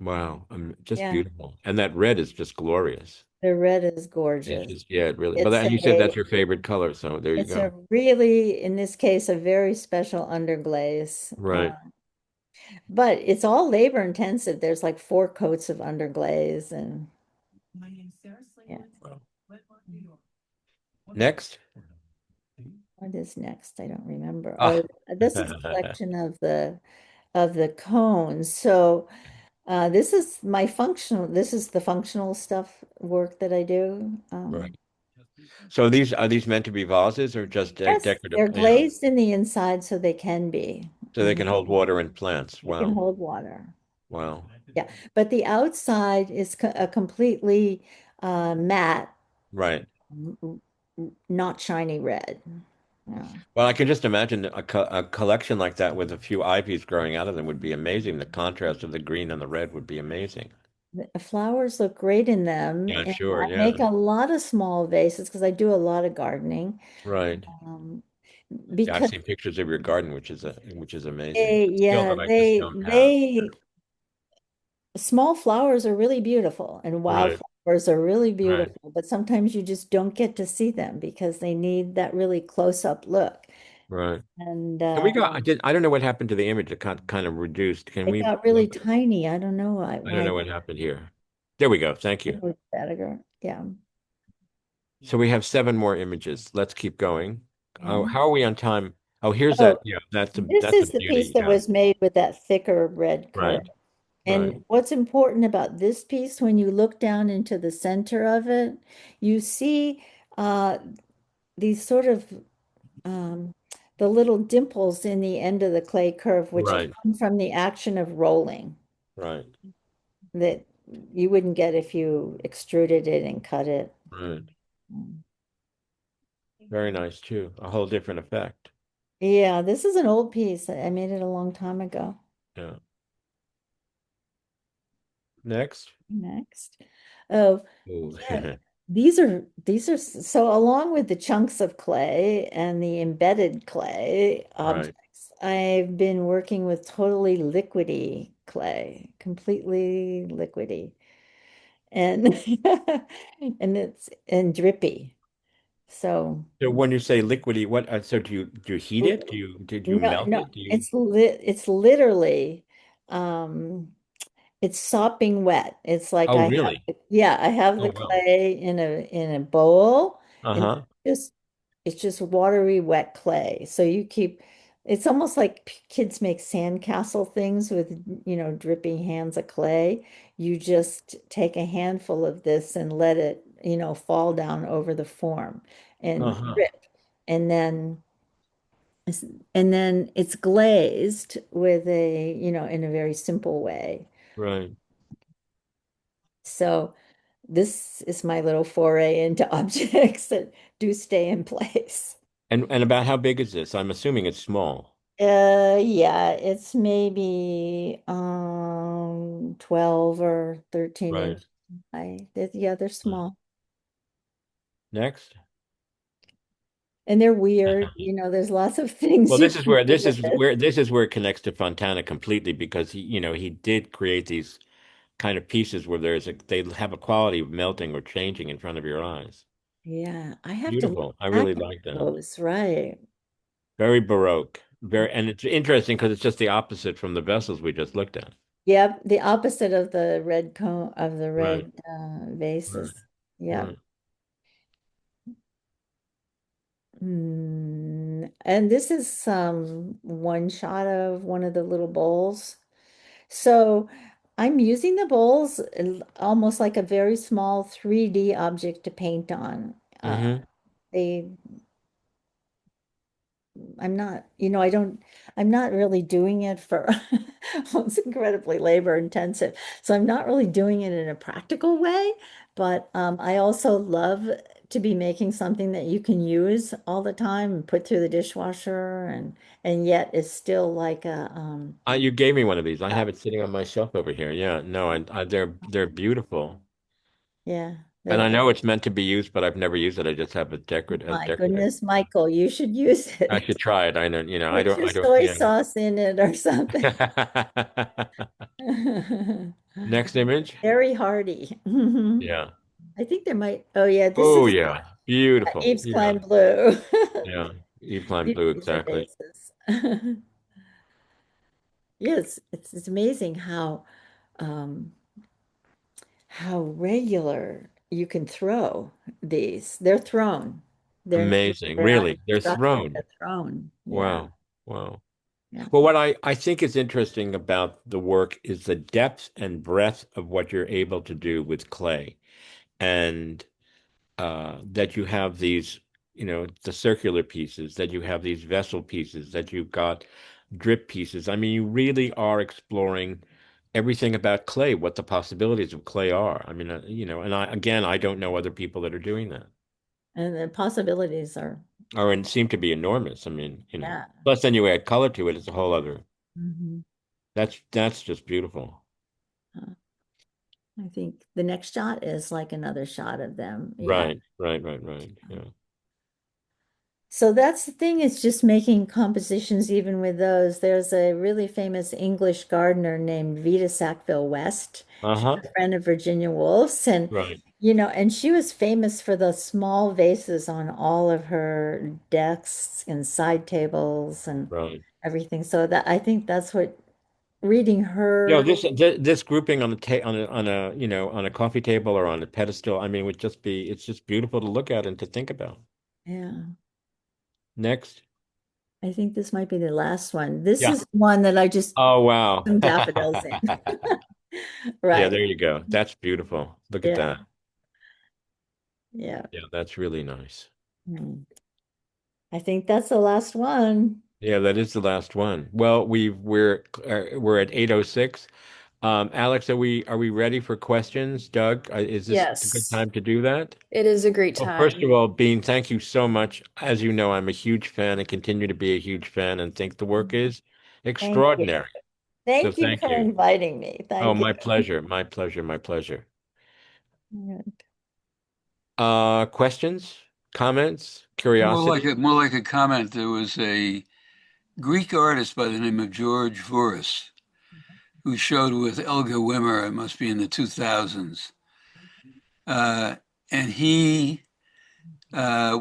wow, just Yeah, beautiful. And that red is just glorious. the red is It's gorgeous. just, yeah, it really, but It's you said a that's your favorite color, so there you it's a go. really, in this case, a very special underglaze. Right. But it's all labor intensive. There's like 4 coats of underglaze and yeah. Well, next. What is next? I don't remember. Oh, this is a collection of the cones. So this is the functional stuff work that I do. Right. So are these meant to be vases or just Yes, decorative? they're Yeah. glazed in the inside so they can be. So they can hold water and plants. They can Wow. hold water. Wow. Yeah, but the outside is a completely matte, Right. not shiny red. Yeah. Well, I can just imagine a collection like that with a few ivies growing out of them would be amazing. The contrast of the green and the red would be amazing. The flowers look great in them, Yeah, and sure. I Yeah. make a lot of small vases because I do a lot of gardening. Right. Um, Yeah, I've because seen pictures of your garden, which is amazing. Skill yeah, that I just don't have. small flowers are really beautiful and Right. wildflowers are really Right. beautiful, but sometimes you just don't get to see them because they need that really close-up look. Right. And Can we go? I don't know what happened to the image. It kind of reduced. Can it we got really look? tiny. I don't know I don't why know what happened here. There we go. Thank it you. was better. Yeah. So we have seven more images. Let's keep going. Oh, Okay. how are we on time? Oh, here's Oh, that. Yeah, that's a this that's a is the piece beauty. that Yeah. was made with that thicker red curve. Right. Right. And what's important about this piece, when you look down into the center of it, you see uh, these sort of um, the little dimples in the end of the clay curve, which Right. come from the action of rolling Right. that you wouldn't get if you extruded it and cut it. Right. Very nice too. A whole different effect. Yeah, this is an old piece. I made it a long time ago. Yeah. Next. Next. Oh, Ooh. yeah. These are so along with the chunks of clay and the embedded clay Right. objects, I've been working with totally liquidy clay, completely liquidy. And and drippy. So So when you say liquidy, what? So do you heat it? Did you no, melt no, it? Do you? it's literally um it's sopping wet. It's like Oh, really? I have Oh, the well. clay in a bowl and Uh-huh. just it's just watery wet clay. So you keep it's almost like kids make sandcastle things with, dripping hands of clay. You just take a handful of this and let it, fall down over the form and Uh-huh. drip. And then and then it's glazed with in a very simple way. Right. So this is my little foray into objects that do stay in place. And about how big is this? I'm assuming it's small. Yeah, it's maybe 12 or 13 Right. inches. Yeah, they're Right. small. Next. And they're weird. There's lots of things Well, you this is can where do this with is it. where this is where it connects to Fontana completely because he did create these kind of pieces where they have a quality of melting or changing in front of your eyes. Yeah, I have to look Beautiful. I back really at like that. those, right? Very Baroque. And it's interesting because it's just the opposite from the vessels we just looked at. Yep, the opposite of the red cone of the Right. red Right. vases. Yep. Right. And this is one shot of one of the little bowls. So I'm using the bowls almost like a very small 3D object to paint on. Mm-hmm. They I'm not, I'm not really doing it for, well, it's incredibly labor intensive. So I'm not really doing it in a practical way, but I also love to be making something that you can use all the time and put through the dishwasher and yet is still like a, You gave me one of these. I uh, have it sitting on my shelf over here. Yeah. No, they're beautiful. yeah, And I they're, know it's meant to be used, but I've never used it. I just have it as my decorative. goodness, Michael, you should use I it. should try it. I know, Put your I don't, soy yeah. sauce in it or something. Next image. Very hardy. Yeah. I think there might, oh yeah, this Oh, is yeah. Beautiful. Eve's Yeah. Klein Blue. Yeah. Eve blue, These are exactly. vases. Yes, it's amazing um how regular you can throw these. They're thrown. Amazing. They're not Really. They're constructed, thrown. they're thrown. Yeah. Wow. Wow. Yeah. Well, what I think is interesting about the work is the depth and breadth of what you're able to do with clay. And that you have these, the circular pieces, that you have these vessel pieces, that you've got drip pieces. I mean, you really are exploring everything about clay, what the possibilities of clay are. I mean, and I don't know other people that are doing that, And the possibilities are, or and seem to be enormous. I mean, yeah. plus then you add color to it, it's a whole other. Mhm. That's just beautiful. Uh, I think the next shot is like another shot of them. Yeah. Right, right, right, right. Yeah. So that's the thing, is just making compositions even with those. There's a really famous English gardener named Vita Sackville West. She's Uh-huh. a friend of Virginia Woolf's. And, Right. And she was famous for the small vases on all of her desks and side tables and Right. everything. So that I think that's what reading No, her, this grouping on a on a coffee table or on a pedestal, I mean, would just be it's just beautiful to look at and to think about. yeah, Next. I think this might be the last one. This Yeah. is one that I just Oh, wow. some daffodils in. Yeah, Right. there you go. That's beautiful. Look at Yeah. that. Yeah. Yeah, that's really nice. Hmm. I think that's the last one. Yeah, that is the last one. Well, we're at 8:06. Alex, are we ready for questions? Doug, is this a good Yes, time to do that? it is a great Well, first time. of all, Bean, thank you so much. As you know, I'm a huge fan and continue to be a huge fan and think the work is Thank you. extraordinary. So Thank you thank for you. inviting me. Oh, Thank you. my pleasure. My pleasure. My pleasure. Yeah. Questions, comments, More like curiosity? a more like a comment. There was a Greek artist by the name of George Vouris who showed with Elga Wimmer. It must be in the 2000s, uh, and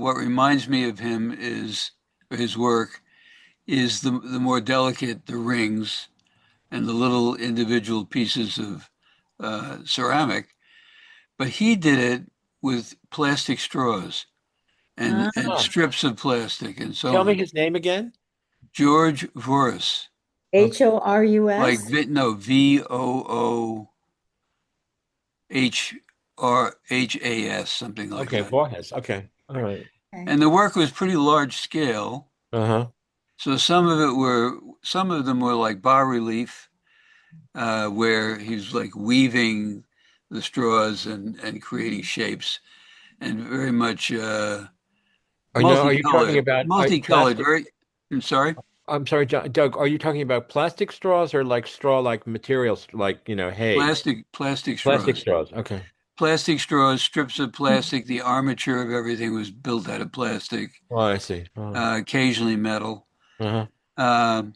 what reminds me of him is his work is the more delicate the rings and the little individual pieces of ceramic, but he did it with plastic straws and Ah, Ah, strips of plastic and so tell me on. his name again. George Vouris. Okay. Like Horus? VOOHRHAS, something like Okay, that. Borges. Okay. All right. Okay. And the work was pretty large scale. Uh-huh. So some of them were like bas relief, where he was like weaving the straws and creating shapes, and very much I know, are you talking about multicolored. plastic? Very. I'm sorry, I'm sorry, Doug, are you talking about plastic straws or like straw like materials like, hay? plastic Plastic straws. straws. Okay. Plastic straws, strips of plastic. The armature of everything was built out of plastic, Oh, I see. Oh. occasionally metal. Uh-huh. Um,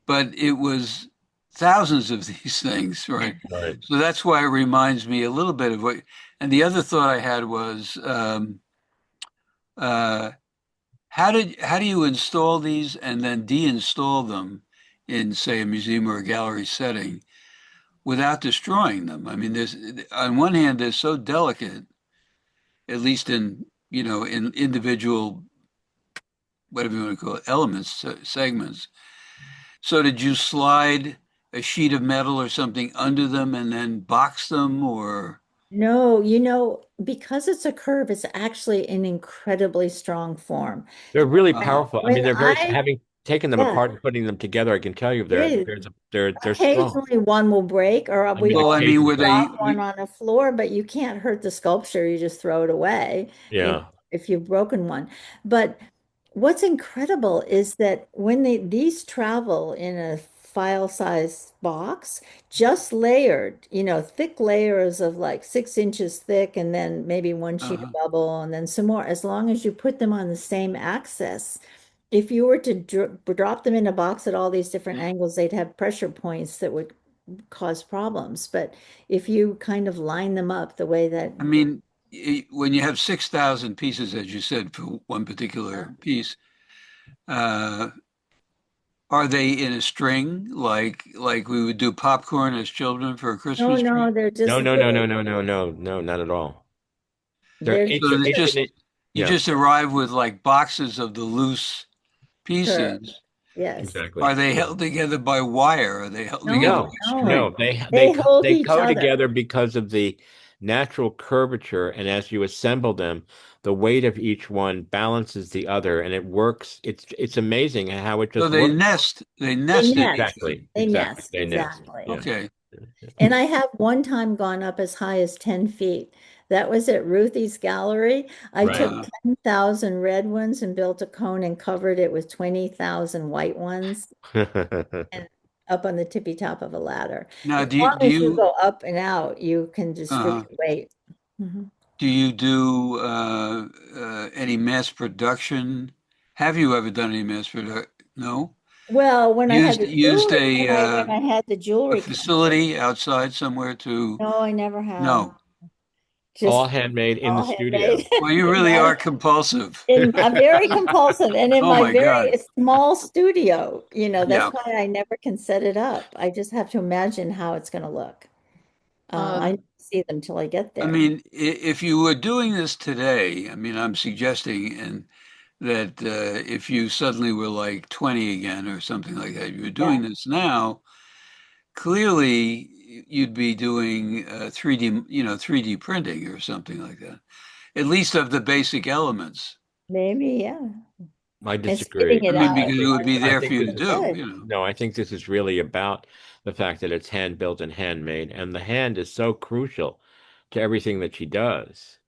but it was thousands of these things, right? Right. So that's why it reminds me a little bit of what. And the other thought I had was, uh, how do you install these and then deinstall them in, say, a museum or a gallery setting without destroying them? I mean, there's on one hand, they're so delicate, at least in in individual whatever you want to call it, elements, segments. So did you slide a sheet of metal or something under them and then box them or No, because it's a curve, it's actually an incredibly strong form. They're really uh, powerful. I When mean, they're very, I, having taken them yeah, apart and putting them together, I can tell you it they're strong. occasionally one will break, or I mean, we well, I mean, almost were occasionally. they dropped one on the floor, but you can't hurt the sculpture. You just throw it away, Yeah. if you've broken one. But what's incredible is that when these travel in a file size box, just layered, thick layers of like 6 inches thick, and then maybe one sheet of uh, bubble, and then some more, as long as you put them on the same axis. If you were to drop them in a box at all these different angles, they'd have pressure points that would cause problems. But if you kind of line them up the way that, I mean, when you have 6,000 pieces, as you said, for one uh, particular piece, uh, are they in a string like we would do popcorn as children for a no, Christmas no, tree? they're No, just no, no, no, little, no, no, no, no, not at all. They're they're So it's it's just an you yeah, just arrive with like boxes of the loose curved. pieces. Yes. exactly. Are they Yeah. held together by wire? Are they held together No, by No, no, no, string? they hold they each go other. together because of the natural curvature, and as you assemble them, the weight of each one balances the other, and it works. It's amazing how it So just works. they They nest in each nest. other. Exactly, They exactly. nest, They nest. exactly. Yeah. Okay. And I have one time gone up as high as 10 feet. That was at Ruthie's Gallery. I took Right. Uh, 10,000 red ones and built a cone and covered it with 20,000 white ones and up on the tippy top of a ladder. now, As do you long do as you you go up and out, you can uh, distribute weight. Mhm. do you do any mass production? Have you ever done any mass production? No. Well, when I had the Used jewelry, when I had the a jewelry company, facility outside somewhere to no, I never have. no. All just handmade in the all studio. handmade Well, you in really my are compulsive. I'm very compulsive and in Oh my my very God. small studio, that's Yeah. why I never can set it up. I just have to imagine how it's going to look. I Um, don't see them till I get I there. mean, if you were doing this today, I mean, I'm suggesting and that if you suddenly were like 20 again or something like that, you're Yeah. doing this now, clearly you'd be doing 3D, 3D printing or something like that, at least of the basic elements. Maybe, yeah. I And spitting disagree. I it mean, out because it would be I there for think you this to is do, good. no, I think this is really about the fact that it's hand built and handmade, and the hand is so crucial to everything that she does.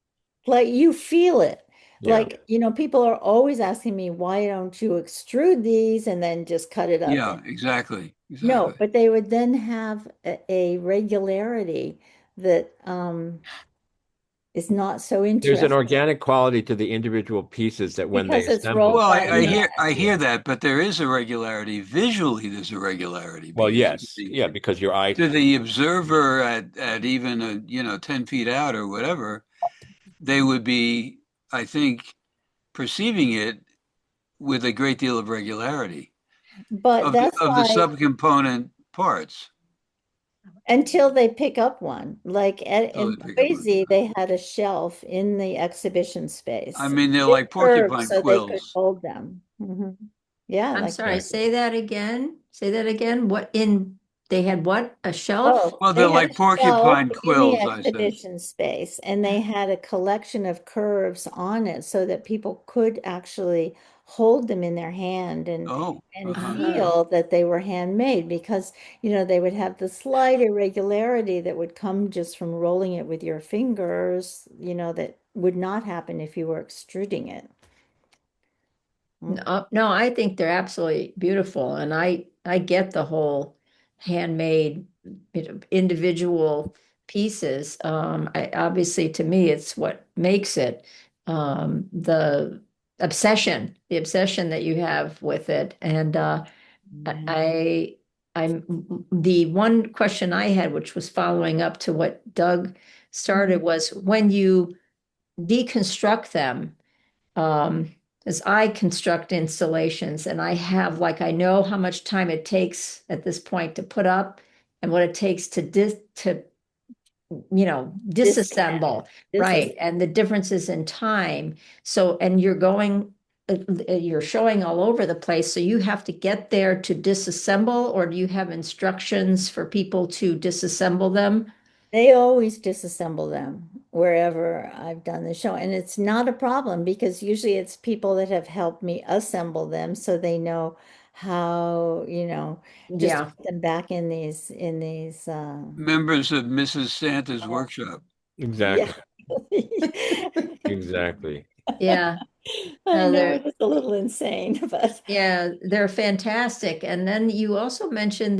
Like you feel it. Yeah. Like, people are always asking me, why don't you extrude these and then just cut it up? Yeah, exactly, No, exactly. but they would then have a regularity that is not so There's an interesting organic quality to the individual pieces that when they because it's rolled assemble, Well, by yeah, hand. I yeah. hear that, but there is a regularity. Visually, there's a regularity Well, because yes, yeah, because your eye, to the yeah. observer at even 10 feet out or whatever, they would be, I think, perceiving it with a great deal of regularity But of the that's why subcomponent parts. until they pick up one, like So in they pick up on. Boise, they had a shelf in the exhibition I space mean, they're with like curves porcupine so they could quills. hold them. Yeah, I'm like sorry, Exactly. say that again. Say that again. They had what? A shelf? oh, Well, they're they had like a shelf porcupine in the quills, I said. exhibition space, and they had a collection of curves on it so that people could actually hold them in their hand Oh, and uh-huh. Oh, feel that they were handmade because, they would have the slight irregularity that would come just from rolling it with your fingers, that would not happen if you were extruding it. Mm. no, no, I think they're absolutely beautiful. And I get the whole handmade, individual pieces. Obviously to me, it's what makes it. The the obsession that you have with it. And I, the one question I had, which was following up to what Doug started, was when you deconstruct them, um, as I construct installations and I have, like, I know how much time it takes at this point to put up and what it takes to Disconnect. disassemble, This is right? And the differences in time. So, and you're showing all over the place. So you have to get there to disassemble, or do you have instructions for people to disassemble them? They always disassemble them wherever I've done the show. And it's not a problem because usually it's people that have helped me assemble them so they know how, just to Yeah, put them back in these Members of Mrs. Santa's workshop. yeah. Exactly. Exactly. yeah. I No, know they're it is a little insane, but Yeah, they're fantastic. And then you also mentioned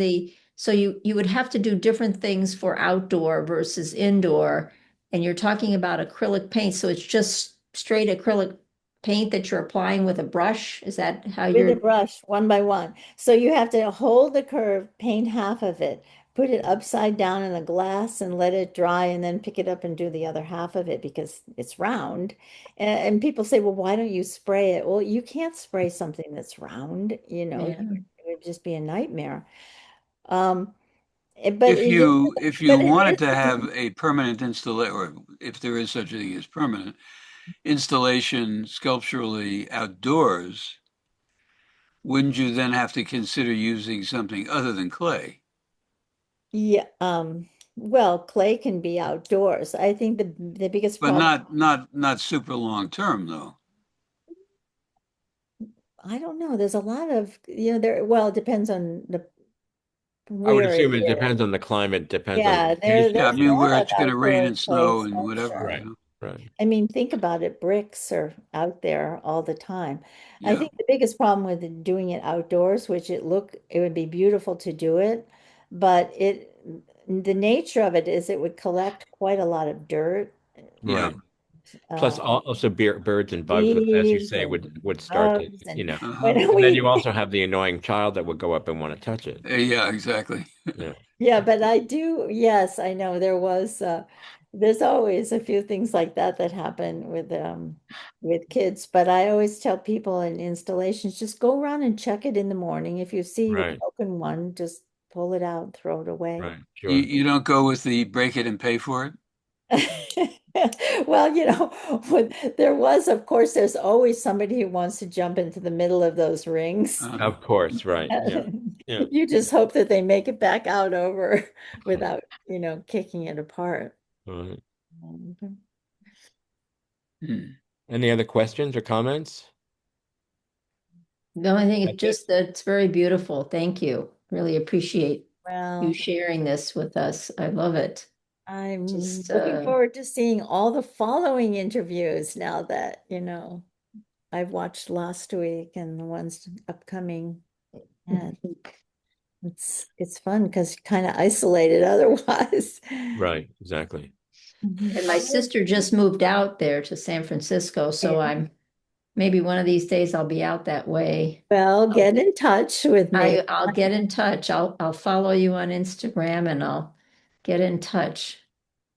so you would have to do different things for outdoor versus indoor. And you're talking about acrylic paint, so it's just straight acrylic paint that you're applying with a brush. Is that how with a you're? brush, one by one. So you have to hold the curve, paint half of it, put it upside down in a glass and let it dry, and then pick it up and do the other half of it because it's round. And people say, well, why don't you spray it? Well, you can't spray something that's round, Yeah. it would just be a nightmare. Um, but If yeah, you but it wanted is, to have a permanent installation, or if there is such a thing as permanent installation sculpturally outdoors, wouldn't you then have to consider using something other than clay? yeah, well, clay can be outdoors. I think the biggest But problem, not super long term though. I don't know, there's a lot of, well, it depends on the I would where it assume it is. depends on the climate, depends on the Yeah, location, Yeah, I there's a mean lot where of it's going to rain outdoor and clay snow and whatever, sculpture. right, right. I mean, think about it, bricks are out there all the time. I Yeah. think the biggest problem with doing it outdoors, which it would be beautiful to do it, but the nature of it is it would collect quite a lot of dirt, Yeah. Right. Plus, uh, also birds and bugs, as you leaves say, and would start to, bugs. And Uh-huh. when and then you we, also have the annoying child that would go up and want to touch it. Yeah, exactly. Yeah. yeah, but I do, yes, I know there was there's always a few things like that that happen with kids, but I always tell people in installations, just go around and check it in the morning. If you see a Right, broken one, just pull it out, throw it away. right, You sure. you don't go with the break it and pay for it? Well, there was, of course, there's always somebody who wants to jump into the middle of those rings. Of course, right. Yeah. Yeah. You just hope that they make it back out over without, kicking it apart. All right. Um, Hmm. Any other questions or comments? No, I think it's That's it. just that it's very beautiful. Thank you. Really appreciate you Well, sharing this with us. I love it. I'm Just looking forward to seeing all the following interviews now that, I've watched last week and the ones upcoming. And it's fun because kind of isolated otherwise. Right, exactly. and my sister just moved out there to San Francisco, so Yeah. maybe one of these days I'll be out that way. Well, I'll get in touch with me. I'll get in touch. I'll follow you on Instagram and I'll get in touch.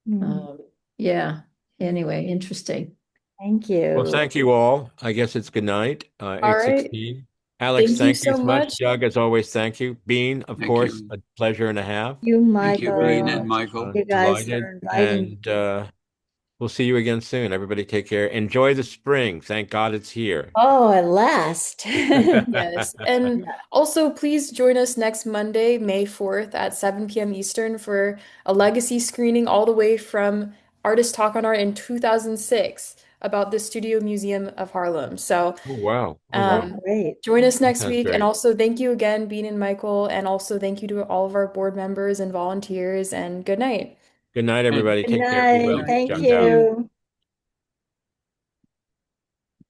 Mm, Um, yeah. Anyway, interesting. Thank Well, you. thank you all. I guess it's good night. All right. 8:16. Alex, Thank you thank you so as much. much. Doug, as always, thank you. Bean, of Thank course, you. a pleasure and a half. You, Thank you, Bean Michael. and Michael. You guys Delighted. for inviting And me. we'll see you again soon. Everybody take care. Enjoy the spring. Thank God it's here. Oh, at last. Yes. And also, please join us next Monday, May 4th at 7 p.m. Eastern for a legacy screening all the way from Artist Talk on Art in 2006 about the Studio Museum of Harlem. So, Oh, wow. Oh, Oh, wow. um, great. join us That next sounds week. And great. also, thank you again, Bean and Michael. And also, thank you to all of our board members and volunteers. And good night. Good night, And everybody. Good Take care. Be night. well. good Thank Ciao, thank ciao. you. you.